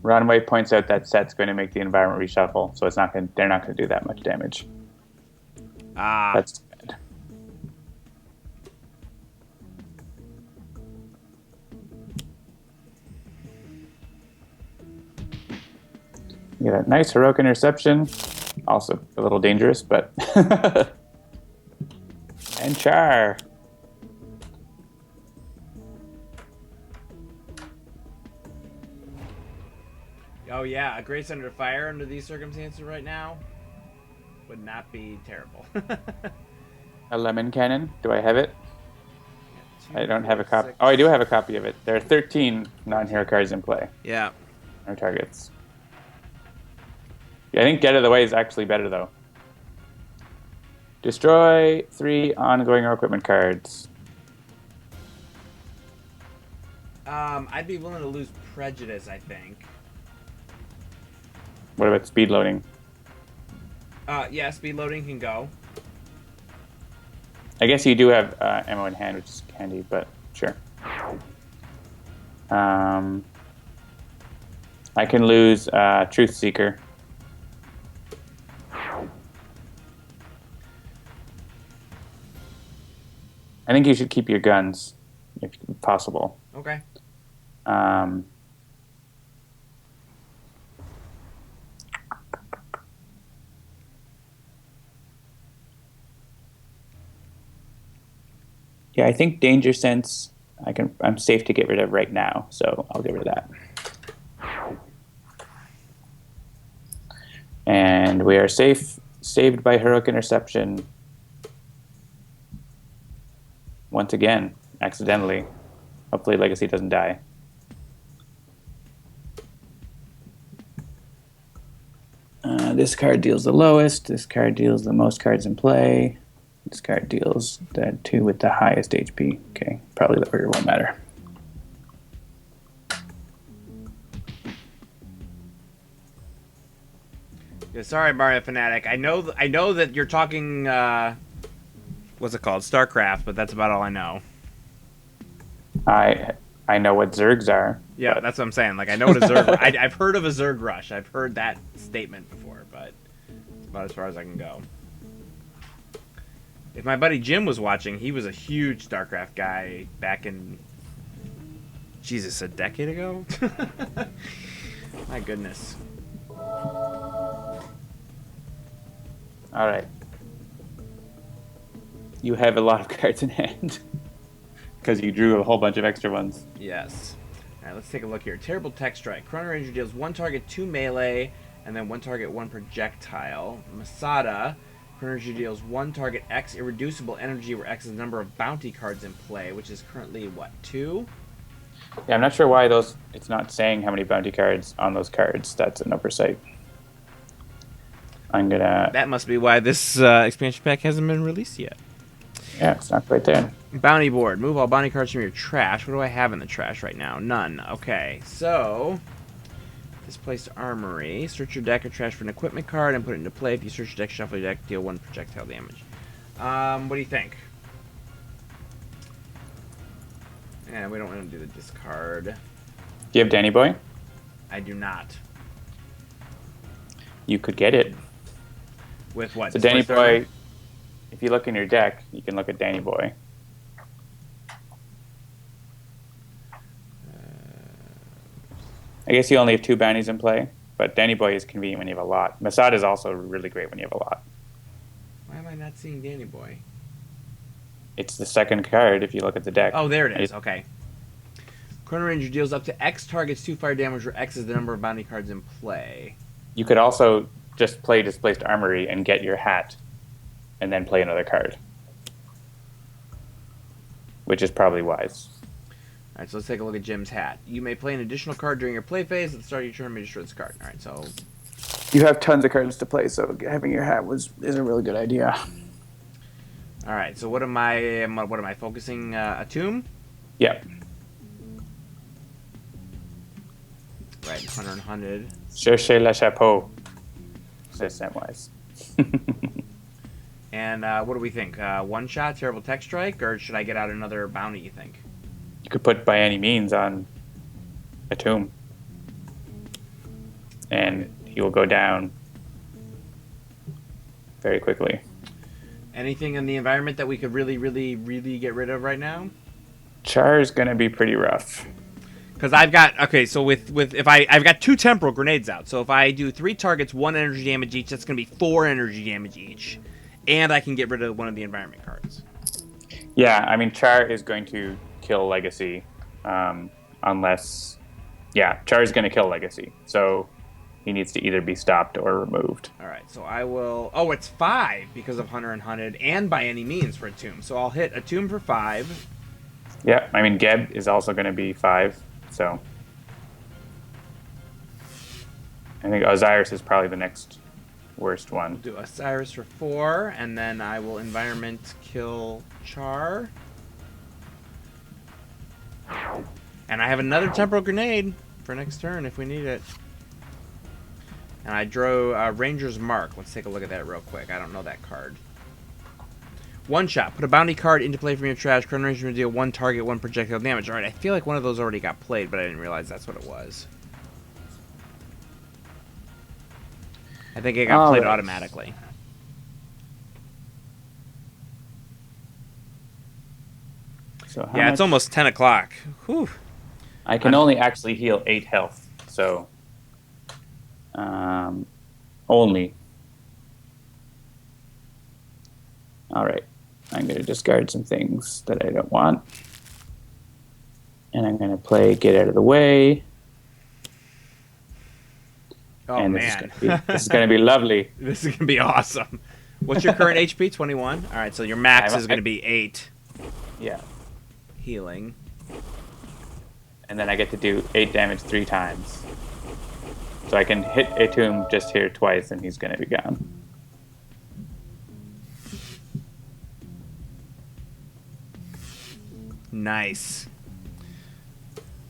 S2: Runway points out that set's going to make the environment reshuffle, so it's not going. They're not going to do that much damage.
S1: Ah,
S2: That's bad. You get a nice heroic interception. Also a little dangerous, but and char.
S1: oh yeah, a Grace Under Fire under these circumstances right now would not be terrible.
S2: A lemon cannon. Do I have it? I
S1: Two,
S2: don't have
S1: four,
S2: a copy.
S1: six.
S2: Oh, I do have a copy of it. There are 13 non-hero cards in play.
S1: Yeah.
S2: Or targets. Yeah, I think get out of the way is actually better though. Destroy 3 ongoing or equipment cards.
S1: I'd be willing to lose Prejudice, I think.
S2: What about speed loading?
S1: Yeah, speed loading can go.
S2: I guess you do have ammo in hand, which is handy, but sure. I can lose Truth Seeker. I think you should keep your guns, if possible.
S1: Okay.
S2: Um, yeah, I think Danger Sense I'm safe to get rid of right now, so I'll get rid of that. And we are saved by Heroic Interception. Once again, accidentally. Hopefully Legacy doesn't die. This card deals the lowest. This card deals the most cards in play. This card deals the 2 with the highest HP. Okay, probably the order won't matter.
S1: Yeah, sorry, Mario Fanatic. I know that you're talking. What's it called? StarCraft, but that's about all I know.
S2: I know what Zergs are.
S1: Yeah, that's what I'm saying. Like I know what a Zerg. I've heard of a Zerg rush. I've heard that statement before, but it's about as far as I can go. If my buddy Jim was watching, he was a huge StarCraft guy back in, Jesus, a decade ago? My goodness.
S2: All right. You have a lot of cards in hand because you drew a whole bunch of extra ones.
S1: Yes. All right, let's take a look here. Terrible Tech Strike. chrono-ranger deals 1 target, 2 melee, and then 1 target, 1 projectile. Masada. chrono-ranger deals 1 target, X irreducible energy, where X is the number of bounty cards in play, which is currently, what, 2?
S2: Yeah, I'm not sure why it's not saying how many bounty cards on those cards. That's an oversight. I'm gonna.
S1: That must be why this expansion pack hasn't been released yet.
S2: Yeah, it's not quite there.
S1: Bounty board. Move all bounty cards from your trash. What do I have in the trash right now? None. Okay, so displaced armory. Search your deck or trash for an equipment card and put it into play. If you search your deck, shuffle your deck, deal 1 projectile damage. What do you think? Yeah, we don't want to do the discard.
S2: Do you have Danny Boy?
S1: I do not.
S2: You could get it.
S1: With what?
S2: So Danny
S1: Displaced armory?
S2: Boy, if you look in your deck, you can look at Danny Boy. I guess you only have 2 bounties in play. But Danny Boy is convenient when you have a lot. Masada is also really great when you have a lot.
S1: Why am I not seeing Danny Boy?
S2: It's the second card if you look at the deck.
S1: Oh, there it is. Okay. Chrono-ranger deals up to X targets 2 fire damage, where X is the number of bounty cards in play.
S2: You could also just play Displaced Armory and get your hat, and then play another card, which is probably wise.
S1: Alright, so let's take a look at Jim's hat. You may play an additional card during your play phase. At the start of your turn, you may destroy this card. Alright, so...
S3: You have tons of cards to play, so having your hat is a really good idea.
S1: Alright, so what am I focusing? A tomb?
S2: Yeah.
S1: Right, 100.
S2: Cherchez le chapeau, says Samwise.
S1: And what do we think? One shot, terrible tech strike, or should I get out another bounty, you think?
S2: You could put by any means on a tomb, and he will go down very quickly.
S1: Anything in the environment that we could really get rid of right now?
S2: Char is going to be pretty rough.
S1: Because I've got, okay, so I've got 2 temporal grenades out. So if I do 3 targets, 1 energy damage each, that's going to be 4 energy damage each. And I can get rid of one of the environment cards.
S2: Yeah, I mean, Char is going to kill Legacy, unless... Yeah, Char is going to kill Legacy, so he needs to either be stopped or removed.
S1: Alright, so I will... Oh, it's 5 because of Hunter and Hunted, and by any means for a tomb. So I'll hit a tomb for 5.
S2: Yeah, I mean, Geb is also going to be 5, so... I think Osiris is probably the next worst one.
S1: Do Osiris for 4, and then I will environment kill Char. And I have another temporal grenade for next turn if we need it. And I drew Ranger's Mark. Let's take a look at that real quick. I don't know that card. One shot. Put a bounty card into play from your trash. Chrono Ranger will deal 1 target, 1 projectile damage. Alright, I feel like one of those already got played, but I didn't realize that's what it was. I think it got played automatically.
S2: So
S1: yeah, it's almost 10 o'clock. Whew.
S2: I can only actually heal 8 health, so... only. Alright, I'm going to discard some things that I don't want. And I'm going to play Get Out of the Way.
S1: Oh,
S2: and
S1: man.
S2: This is going to be lovely.
S1: This is going to be awesome. What's your current HP? 21? Alright, so your max is going to be 8.
S2: Yeah.
S1: Healing.
S2: And then I get to do 8 damage 3 times. So I can hit a tomb just here twice and he's going to be gone.
S1: Nice.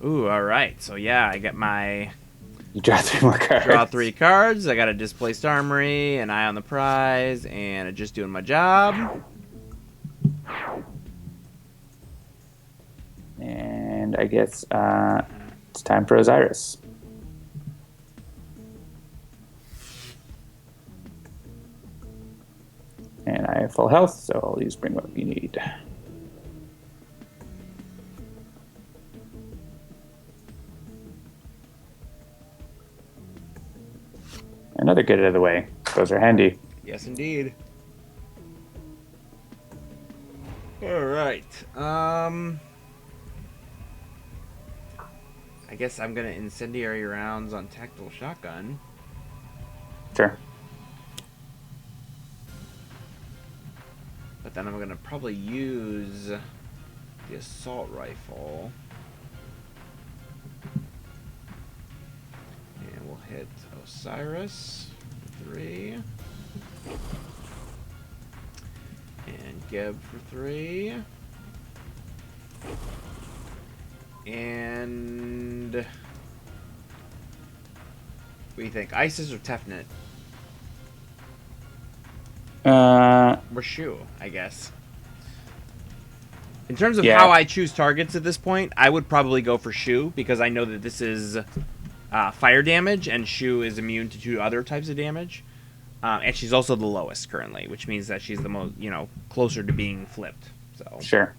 S1: Ooh, alright. So yeah, I get my...
S2: You draw 3 more cards.
S1: Draw 3 cards. I got a Displaced Armory, an Eye on the Prize, and a Just Doing My Job.
S2: And I guess it's time for Osiris. And I have full health, so I'll use Bring What You Need. Another Get Out of the Way. Those are handy.
S1: Yes, indeed. Alright. I guess I'm going to Incendiary Rounds on Tactical Shotgun.
S2: Sure.
S1: But then I'm going to probably use the Assault Rifle. And we'll hit Osiris for 3. And Geb for 3. And... what do you think? ISIS or Tefnut? Or Shu, I guess. In terms of how I choose targets at this point, I would probably go for Shu, because I know that this is fire damage, and Shu is immune to 2 other types of damage. And she's also the lowest currently, which means that she's the most, closer to being flipped. So
S2: Sure.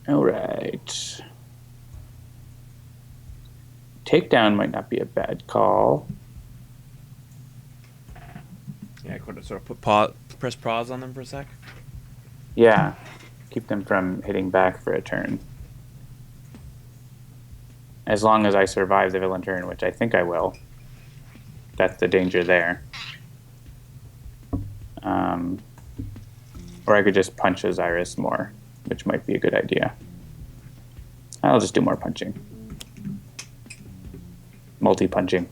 S2: All right. Takedown might not be a bad call.
S1: Yeah, I could sort of press pause on them for a sec.
S2: Yeah. Keep them from hitting back for a turn. As long as I survive the villain turn, which I think I will. That's the danger there. Or I could just punch Osiris more, which might be a good idea. I'll just do more punching. Multi-punching.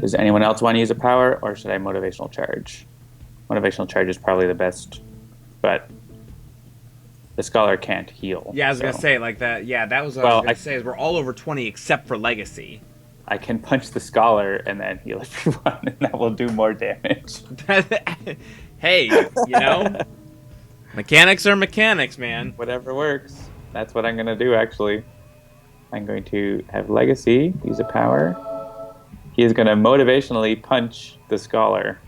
S2: Does anyone else want to use a power, or should I motivational charge? Motivational charge is probably the best, but the scholar can't heal.
S1: Yeah, I was gonna say like that. Yeah, that was what I was gonna say. Is we're all over 20 except for legacy.
S2: I can punch the scholar and then heal everyone, and that will do more damage.
S1: Hey, you know, mechanics are mechanics, man.
S2: Whatever works. That's what I'm gonna do. Actually, I'm going to have legacy use a power. He is going to motivationally punch the scholar,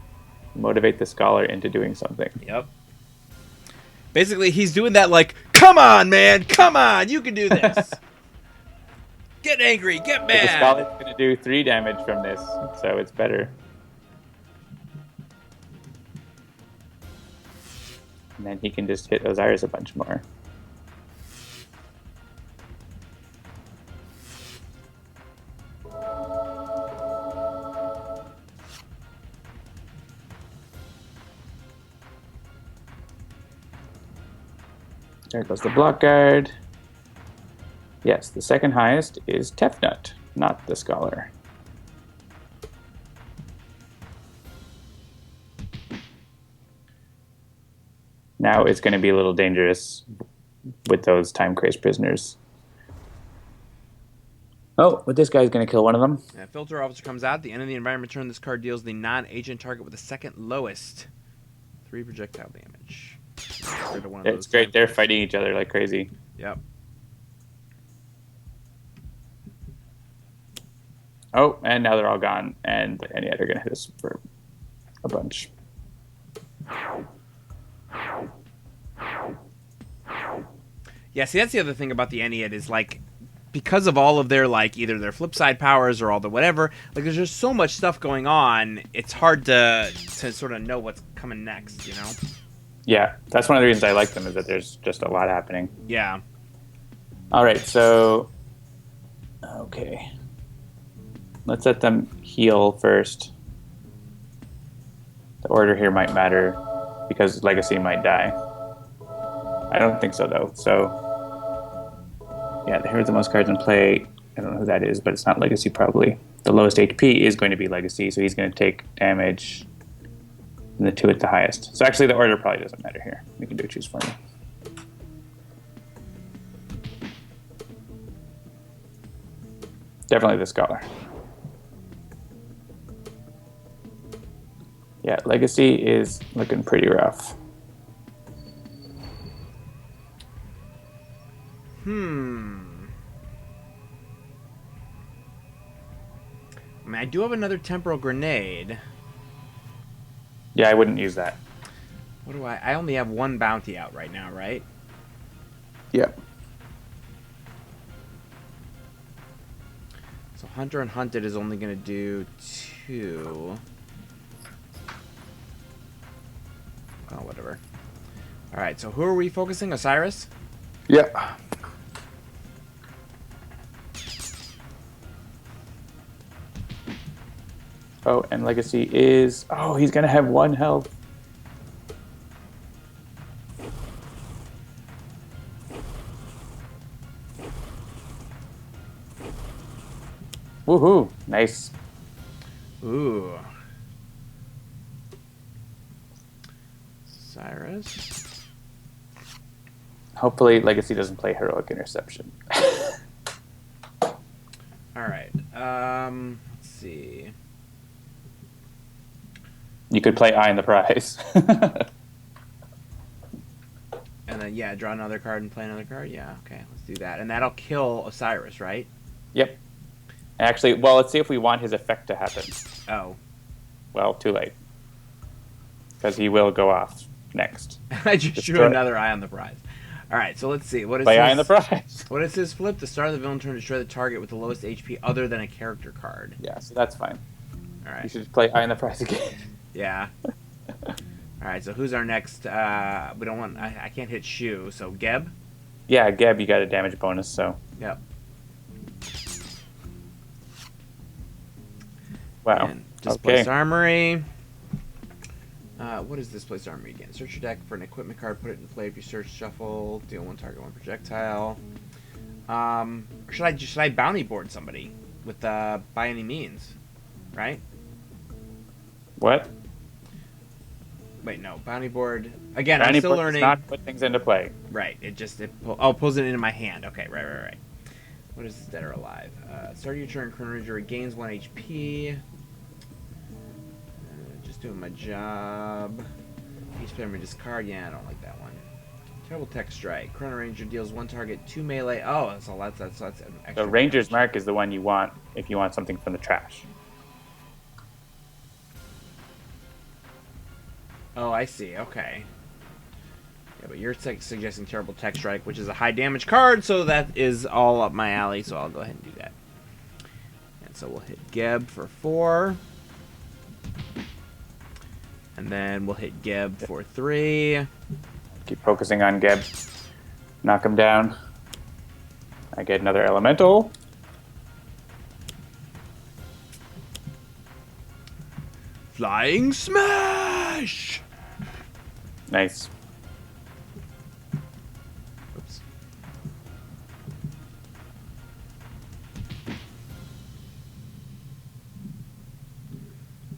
S2: motivate the scholar into doing something.
S1: Yep. Basically, he's doing that like, come on, man, come on, you can do this. Get angry, get mad.
S2: The scholar's going to do 3 damage from this, so it's better. And then he can just hit Osiris a bunch more. There goes the block guard. Yes, the second highest is Tefnut, not the scholar. Now it's going to be a little dangerous with those time-crazed prisoners. Oh, but this guy's going to kill one of them.
S1: Yeah, filter officer comes out. At the end of the environment turn, this card deals the non-agent target with the second lowest 3 projectile damage.
S2: It's great. They're fighting each other like crazy.
S1: Yep.
S2: Oh, and now they're all gone. And the Ennead are going to hit us for a bunch.
S1: Yeah, see, that's the other thing about the Ennead is, like, because of all of their, like, either their flip side powers or all the whatever, like, there's just so much stuff going on, it's hard to sort of know what's coming next, you know?
S2: Yeah, that's one of the reasons I like them, is that there's just a lot happening.
S1: Yeah.
S2: All right, so... Okay. Let's let them heal first. The order here might matter, because Legacy might die. I don't think so, though. So, yeah, here's the most cards in play. I don't know who that is, but it's not Legacy, probably. The lowest HP is going to be Legacy, so he's going to take damage. And the 2 at the highest. So actually, the order probably doesn't matter here. We can do choose for me. Definitely the scholar. Yeah, Legacy is looking pretty rough.
S1: I mean, I do have another temporal grenade.
S2: Yeah, I wouldn't use that.
S1: What do I only have 1 bounty out right now, right?
S3: Yep.
S1: So Hunter and Hunted is only going to do 2. Oh, whatever. Alright, so who are we focusing? Osiris?
S3: Yep.
S2: Oh, and Legacy is... Oh, he's going to have 1 health. Woohoo! Nice.
S1: Ooh. Cyrus?
S2: Hopefully Legacy doesn't play Heroic Interception.
S1: Alright, let's see.
S2: You could play Eye on the Prize.
S1: And then, yeah, draw another card and play another card. Yeah, okay, let's do that. And that'll kill Osiris, right?
S2: Yep. Actually, well, let's see if we want his effect to happen.
S1: Oh.
S2: Well, too late. Because he will go off next.
S1: I just drew another eye on the prize. All right, so let's see. What is
S2: Play
S1: his,
S2: eye on the prize.
S1: What is his flip? The start of the villain turn, destroy the target with the lowest HP other than a character card.
S2: Yeah, so that's fine.
S1: All right.
S2: You should play eye on the prize again.
S1: Yeah. All right, so who's our next? We don't want. I can't hit Shu, so Geb.
S2: Yeah, Geb, you got a damage bonus, so.
S1: Yep.
S2: Wow.
S1: And displace armory. What is displace armory again? Search your deck for an equipment card, put it in play if you search shuffle, deal one target, one projectile. Or should I bounty board somebody with by any means, right?
S2: What?
S1: Wait, no, bounty board again.
S2: Bounty
S1: I'm still
S2: board
S1: learning.
S2: does not put things into play.
S1: Right. Pulls it into my hand. Okay. Right. What is this, dead or alive? Start your turn. Chrono-ranger gains 1 HP. Just doing my job. Each player may discard. Yeah, I don't like that one. Terrible Tech Strike. Chrono-ranger deals 1 target, 2 melee. Oh, that's an extra.
S2: The Ranger's
S1: damage.
S2: Mark is the one you want if you want something from the trash.
S1: Oh, I see. Okay. Yeah, but you're suggesting Terrible Tech Strike, which is a high damage card, so that is all up my alley, so I'll go ahead and do that. And so we'll hit Geb for 4. And then we'll hit Geb for 3.
S2: Keep focusing on Geb. Knock him down. I get another elemental.
S1: Flying Smash!
S2: Nice.
S1: Oops.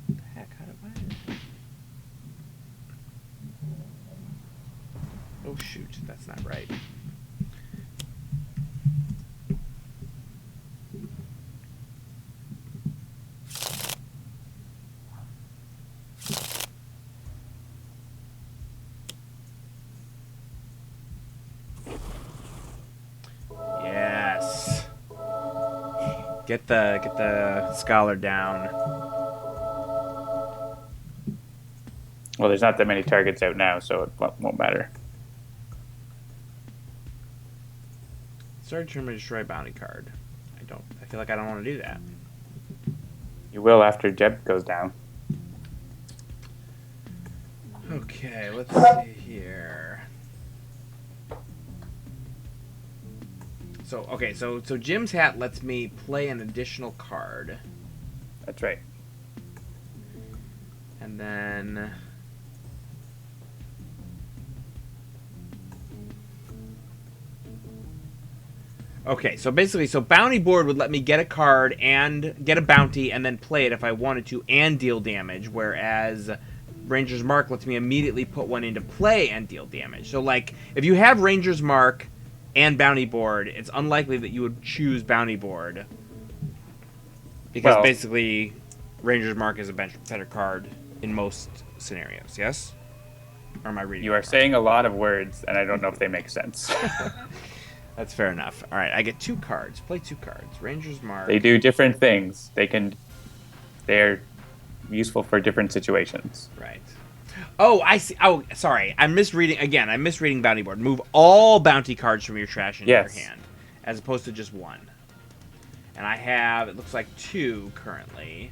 S1: What the heck? How did I... Oh shoot, that's not right. Yes. Get the scholar down.
S2: Well, there's not that many targets out now, so it won't matter.
S1: Start turn to destroy bounty card. I feel like I don't want to do that.
S2: You will after Geb goes down.
S1: Okay, let's see here. So Jim's hat lets me play an additional card.
S2: That's right.
S1: And then okay, so basically, bounty board would let me get a card and get a bounty and then play it if I wanted to and deal damage, whereas Ranger's Mark lets me immediately put one into play and deal damage. So, like, if you have Ranger's Mark and bounty board, it's unlikely that you would choose bounty board because basically Ranger's Mark is a better card in most scenarios. Yes? Or am I reading?
S2: You are saying a lot of words, and I don't know if they make sense.
S1: That's fair enough. All right, I get 2 cards. Play 2 cards. Ranger's Mark.
S2: They do different things. They're useful for different situations.
S1: Right. Oh, I see. Oh, sorry. I'm misreading again. I'm misreading bounty board. Move all bounty cards from your trash into your hand, as opposed to just 1. And I have, it looks like 2 currently.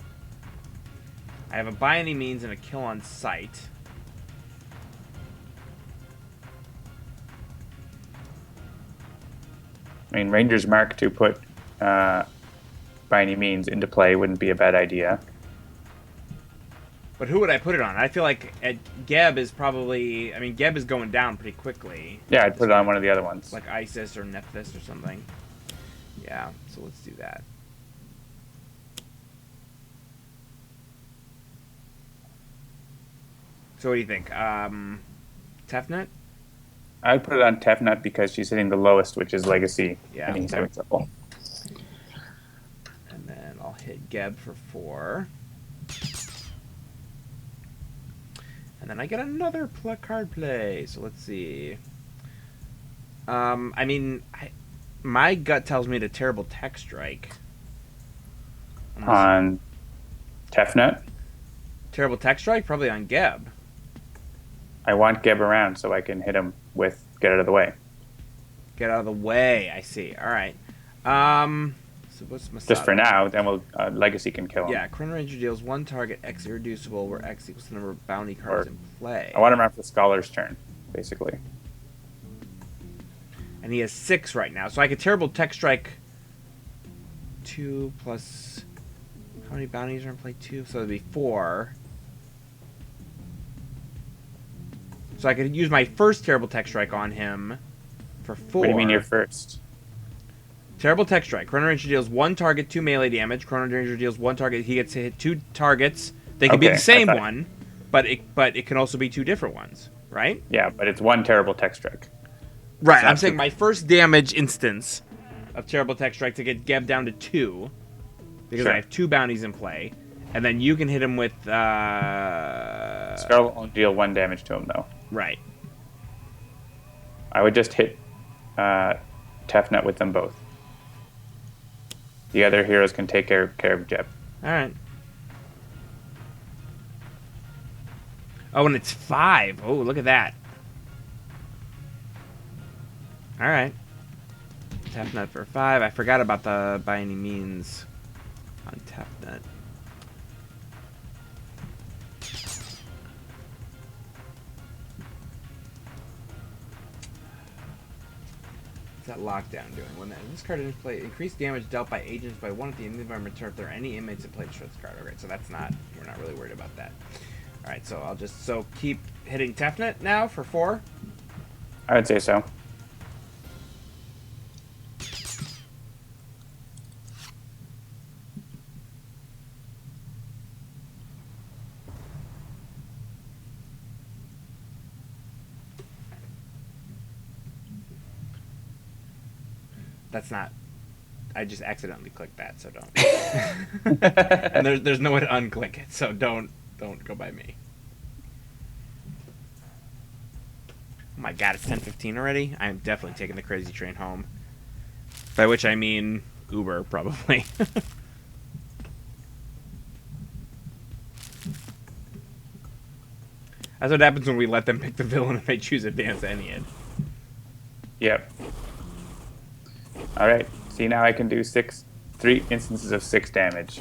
S1: I have a by any means and a kill on sight.
S2: I mean, Ranger's Mark to put by any means into play wouldn't be a bad idea.
S1: But who would I put it on? I feel like Geb is probably... I mean, Geb is going down pretty quickly.
S2: Yeah, I'd put it on one of the other ones.
S1: Like Isis or Nephthys or something. Yeah, so let's do that. So what do you think? Tefnut?
S2: I'd put it on Tefnut because she's hitting the lowest, which is Legacy,
S1: Yeah.
S2: and he's having trouble.
S1: And then I'll hit Geb for 4. And then I get another card play. So let's see. I mean, my gut tells me to terrible tech strike. Unless
S2: On Tefnut,
S1: terrible tech strike, probably on Geb.
S2: I want Geb around so I can hit him with get out of the way.
S1: Get out of the way. I see. All right. So what's
S2: Just
S1: Masada?
S2: for now, then we'll Legacy can kill him.
S1: Yeah, chrono-ranger deals one target X irreducible, where X equals the number of bounty cards
S2: Or-
S1: in play.
S2: I want him after the Scholar's turn, basically.
S1: And he has 6 right now, so I could terrible tech strike 2 plus. How many bounties are in play? 2, so it'd be 4. So I could use my first terrible tech strike on him for 4.
S2: What do you mean your first?
S1: Terrible tech strike. Chrono Ranger deals 1 target, 2 melee damage. Chrono Ranger deals 1 target. He gets to hit 2 targets. They can be
S2: Okay,
S1: the same
S2: I thought-
S1: one, but it can also be 2 different ones, right?
S2: Yeah, but it's one terrible tech strike.
S1: Right.
S2: So
S1: I'm
S2: that's
S1: saying
S2: the-
S1: my first damage instance of terrible tech strike to get Geb down to 2, because
S2: Sure.
S1: I have 2 bounties in play, and then you can hit him with
S2: Scar will only deal 1 damage to him, though.
S1: right.
S2: I would just hit Tefnut with them both. The other heroes can take care of Jeb.
S1: All right. Oh, and it's 5. Oh, look at that. All right. Tapnut for 5. I forgot about the by any means on Tapnut. What's that lockdown doing? When this card enters play, increased damage dealt by agents by 1 at the end of the environment turn if there are any inmates that play destroy this card. Okay, so that's not, we're not really worried about that. Alright, so I'll just, keep hitting Tefnut now for 4.
S2: I would say so.
S1: That's not, I just accidentally clicked that, so don't. And there's no way to unclick it, so don't go by me. Oh my god, it's 10:15 already? I'm definitely taking the crazy train home. By which I mean Uber, probably. That's what happens when we let them pick the villain if they choose Advanced Ennead.
S2: Yep. All right. See, now I can do 3 instances of 6 damage.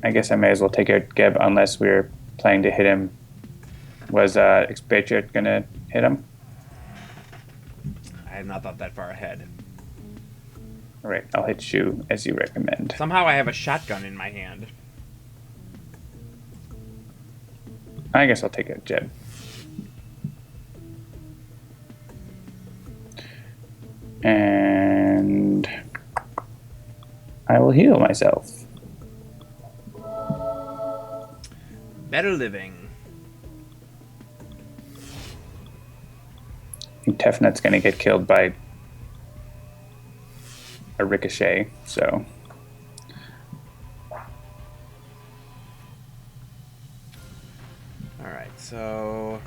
S2: I guess I may as well take out Geb unless we're planning to hit him. Was Expatriate gonna hit him?
S1: I have not thought that far ahead.
S2: All right, I'll hit you as you recommend.
S1: Somehow I have a shotgun in my hand.
S2: I guess I'll take out Jeb. And I will heal myself.
S1: Better living.
S2: I think Tefnut's going to get killed by a ricochet, so...
S1: Alright, so...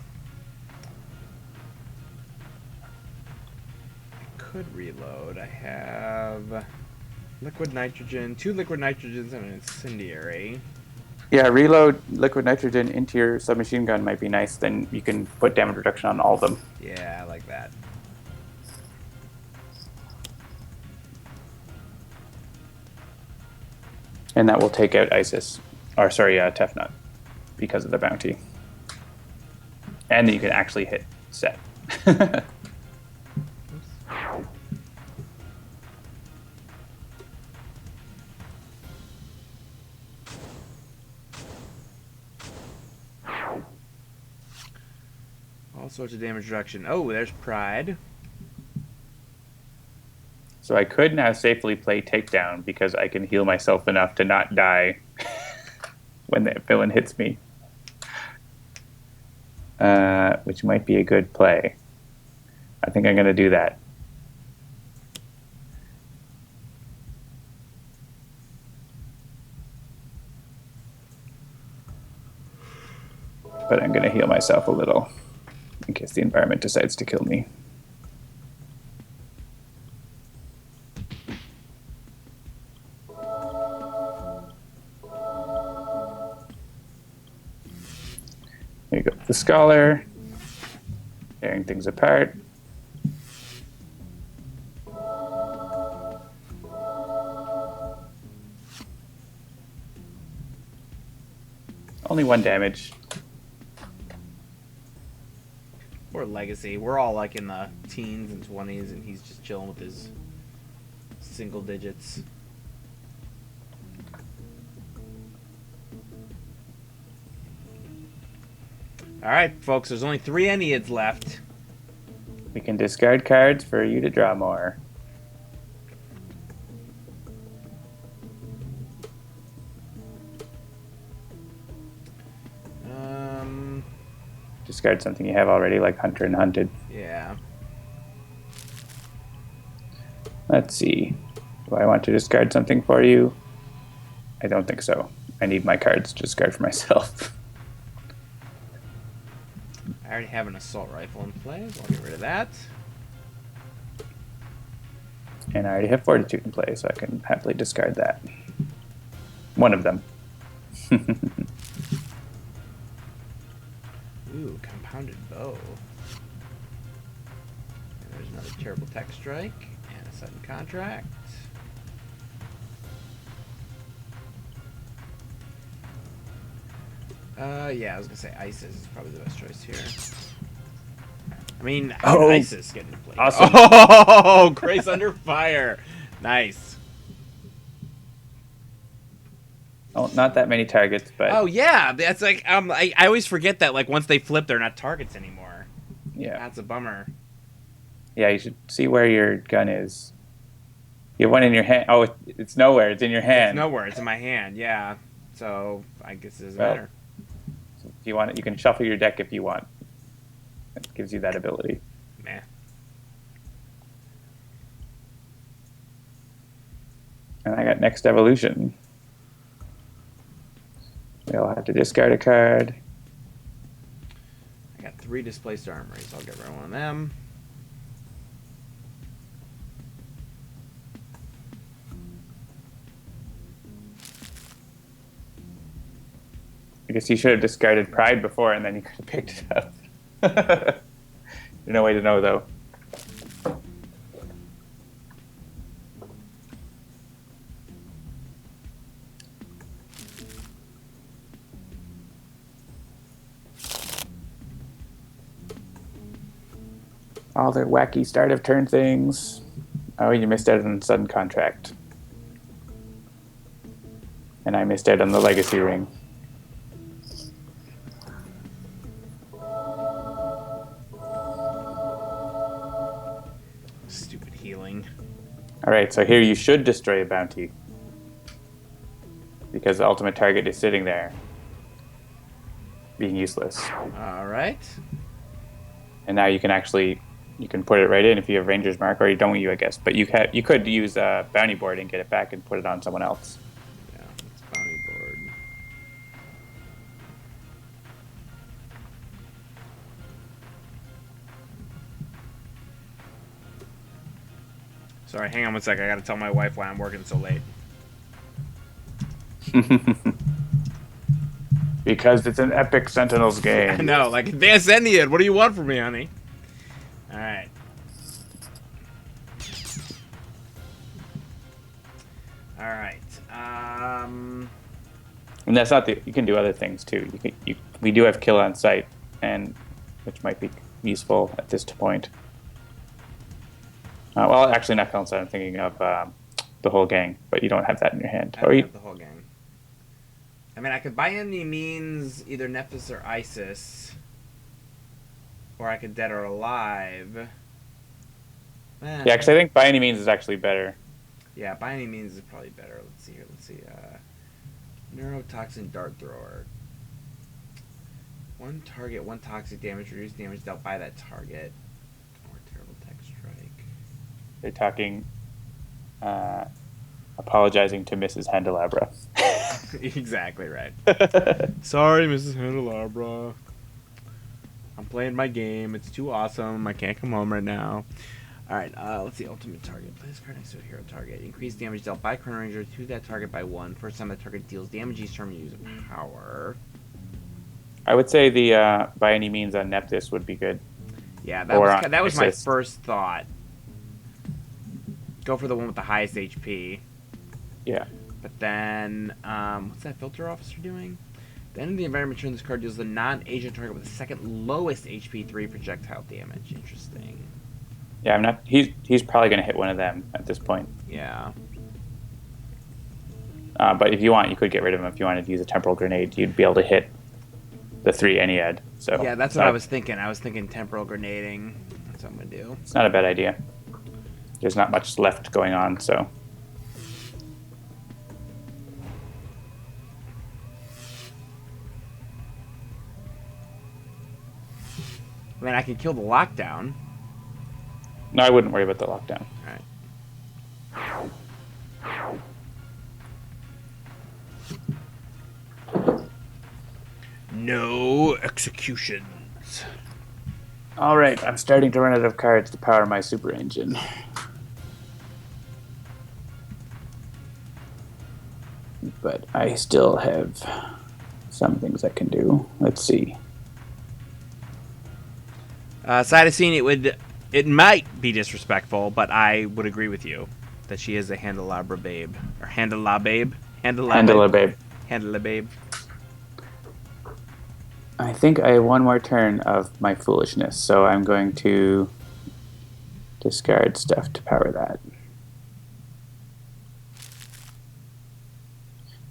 S1: I could reload. I have... liquid nitrogen, 2 liquid nitrogens and an incendiary.
S2: Yeah, reload liquid nitrogen into your submachine gun might be nice. Then you can put damage reduction on all of them.
S1: Yeah, I like that.
S2: And that will take out Isis. Or, sorry, Tefnut. Because of the bounty. And you can actually hit Set.
S1: All sorts of damage reduction. Oh, there's Pride.
S2: So I could now safely play Takedown because I can heal myself enough to not die when the villain hits me. Which might be a good play. I think I'm going to do that. but I'm going to heal myself a little in case the environment decides to kill me. There you go. The Scholar. Tearing things apart. Only 1 damage.
S1: Poor Legacy. We're all like in the teens and 20s, and he's just chilling with his single digits. Alright, folks, there's only 3 Enneads left.
S2: We can discard cards for you to draw more. Discard something you have already, like Hunter and Hunted.
S1: Yeah.
S2: Let's see. Do I want to discard something for you? I don't think so. I need my cards to discard for myself.
S1: I already have an assault rifle in play, so I'll get rid of that.
S2: And I already have Fortitude in play, so I can happily discard that. One of them.
S1: Ooh, compounded bow. And there's another terrible tech strike and a sudden contract. Yeah, I was gonna say ISIS is probably the best choice here. I mean, how did ISIS get into play?
S2: Awesome.
S1: Oh, Grace Under Fire. Nice.
S2: Oh, not that many targets, but
S1: Oh yeah, that's like I always forget that like once they flip, they're not targets anymore.
S2: yeah,
S1: That's a bummer.
S2: yeah. You should see where your gun is. You have one in your hand. Oh, it's nowhere. It's in your hand.
S1: It's nowhere. It's in my hand. Yeah. So I guess it doesn't
S2: Well,
S1: matter.
S2: If you want it, you can shuffle your deck if you want. It gives you that ability.
S1: Meh.
S2: And I got Next Evolution. We'll have to discard a card.
S1: I got 3 displaced armories. So I'll get rid of one of them.
S2: I guess you should have discarded Pride before, and then you could have picked it up. There's no way to know, though. All the wacky start of turn things. Oh, you missed out on Sudden Contract. And I missed out on the Legacy Ring.
S1: Stupid healing.
S2: Alright, so here you should destroy a bounty. Because the ultimate target is sitting there. Being useless.
S1: Alright.
S2: And now you can actually... You can put it right in if you have Ranger's Mark, or you don't, I guess. But you could use a bounty board and get it back and put it on someone else.
S1: Yeah, it's bounty board. Sorry, hang on one second. I gotta tell my wife why I'm working so late.
S2: Because it's an epic Sentinels game.
S1: I know, like advanced Ennead. What do you want from me, honey? All right. All right.
S2: And that's not the... You can do other things, too. We do have kill on sight, and which might be useful at this point. Well, actually, not kill on sight. I'm thinking of the whole gang, but you don't have that in your hand.
S1: I don't have the whole gang. I mean, I could by any means either Nephthys or Isis, or I could Dead or Alive.
S2: Yeah, because I think by any means is actually better.
S1: Yeah, by any means is probably better. Let's see here. Let's see. Neurotoxin Dart Thrower. 1 target, 1 toxic damage, reduced damage dealt by that target. Or Terrible Tech Strike.
S2: They're talking, apologizing to Mrs. Handelabra.
S1: Exactly right. Sorry, Mrs. Handelabra. I'm playing my game. It's too awesome. I can't come home right now. Alright, let's see. Ultimate target. Play this card next to a hero target. Increase damage dealt by chrono-ranger to that target by 1. First time that target deals damage each turn you use a power.
S2: I would say the by any means on Nepthys would be good.
S1: Yeah,
S2: Or
S1: that was my
S2: Nexus.
S1: first thought. Go for the one with the highest HP.
S2: Yeah.
S1: But then, what's that filter officer doing? The end of the environment turn, this card deals the non-agent target with the second lowest HP 3 projectile damage. Interesting.
S2: Yeah, I'm not. He's probably going to hit one of them at this point.
S1: Yeah.
S2: But if you want, you could get rid of him. If you wanted to use a temporal grenade, you'd be able to hit the 3 Ennead. So
S1: Yeah, that's what I was thinking. I was thinking temporal grenading. That's what I'm gonna do.
S2: It's not a bad idea. There's not much left going on, so.
S1: I mean, I can kill the lockdown.
S2: No, I wouldn't worry about the lockdown.
S1: Alright. No executions.
S2: All right, I'm starting to run out of cards to power my super engine. But I still have some things I can do. Let's see.
S1: Cytosine, it might be disrespectful, but I would agree with you that she is a Handelabra babe. Or Handela babe?
S2: Handle babe.
S1: Handela babe.
S2: I think I have one more turn of my foolishness, so I'm going to discard stuff to power that.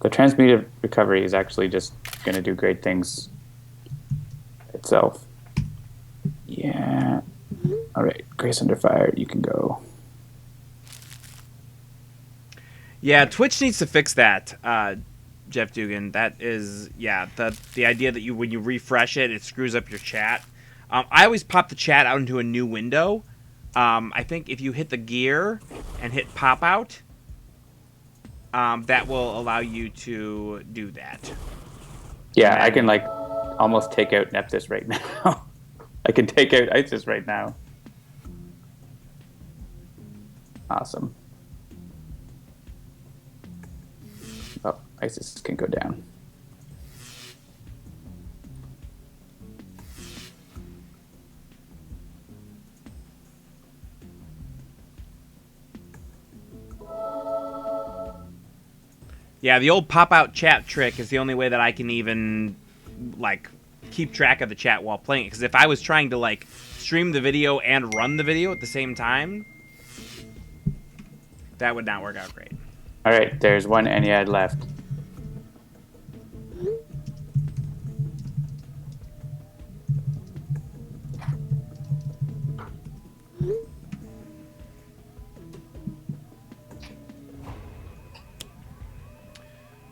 S2: The transmutive recovery is actually just going to do great things itself. Yeah. All right, Grace Under Fire, you can go.
S1: Yeah, Twitch needs to fix that, Jeff Dugan. That is, yeah, the idea that when you refresh it, it screws up your chat. I always pop the chat out into a new window. I think if you hit the gear and hit pop out, that will allow you to do that.
S2: Yeah, I can like almost take out Nepthys right now. I can take out Isis right now. Awesome. Oh, Isis can go down.
S1: Yeah, the old pop-out chat trick is the only way that I can even, like, keep track of the chat while playing it. Because if I was trying to, like, stream the video and run the video at the same time, that would not work out great.
S2: All right, there's one Ennead left.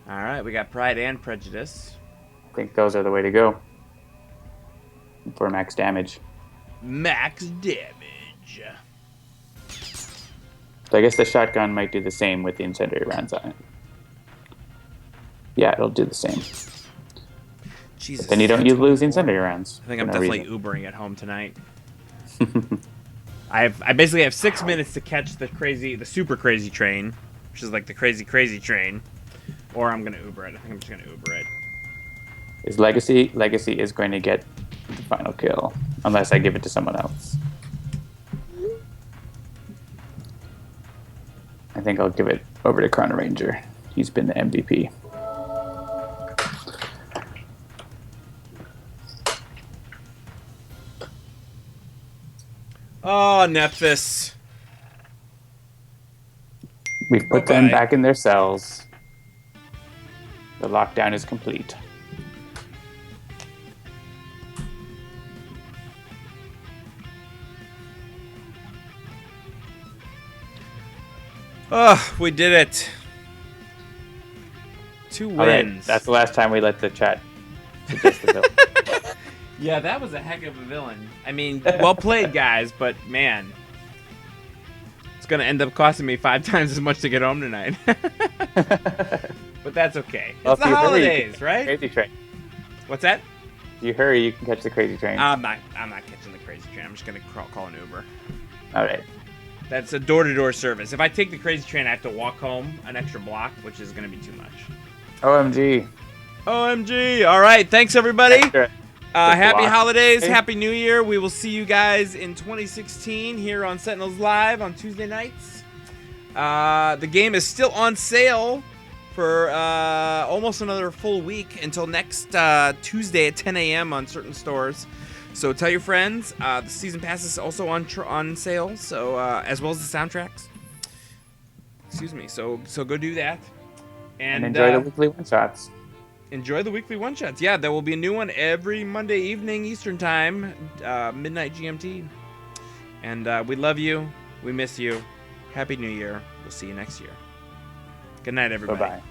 S1: All right, we got Pride and Prejudice.
S2: I think those are the way to go for max damage.
S1: Max damage.
S2: So I guess the shotgun might do the same with the incendiary rounds on it. Yeah, it'll do the same.
S1: Jesus.
S2: Then you don't lose the incendiary rounds.
S1: I think I'm definitely Ubering at home tonight. I basically have 6 minutes to catch the super crazy train, which is like the crazy train, or I'm gonna Uber it. I think I'm just gonna Uber it.
S2: Is Legacy? Legacy is going to get the final kill, unless I give it to someone else. I think I'll give it over to chrono-ranger. He's been the MVP.
S1: Oh, Nephthys.
S2: We've put them back in their cells. The lockdown is complete.
S1: Oh, we did it. 2 wins.
S2: All right, that's the last time we let the chat suggest the villain.
S1: Yeah, that was a heck of a villain. I mean, well played, guys, but man, it's gonna end up costing me 5 times as much to get home tonight. But that's okay.
S2: Well,
S1: It's the holidays, right?
S2: Crazy train.
S1: What's that?
S2: you hurry, you can catch the crazy train.
S1: I'm not catching the crazy train. I'm just gonna call an Uber.
S2: All right.
S1: That's a door-to-door service. If I take the crazy train, I have to walk home an extra block, which is gonna be too much.
S2: OMG.
S1: OMG! All right, thanks everybody.
S2: Extra.
S1: Happy
S2: block.
S1: holidays,
S2: Hey.
S1: happy New Year. We will see you guys in 2016 here on Sentinels Live on Tuesday nights. The game is still on sale for almost another full week until next Tuesday at 10 a.m. on certain stores. So tell your friends. The season pass is also on sale. So as well as the soundtracks. Excuse me. So go do that.
S2: And enjoy the weekly one-shots.
S1: Enjoy the weekly one-shots. Yeah, there will be a new one every Monday evening Eastern Time, midnight GMT. And we love you. We miss you. Happy New Year. We'll see you next year. Good night, everybody.
S2: Bye-bye.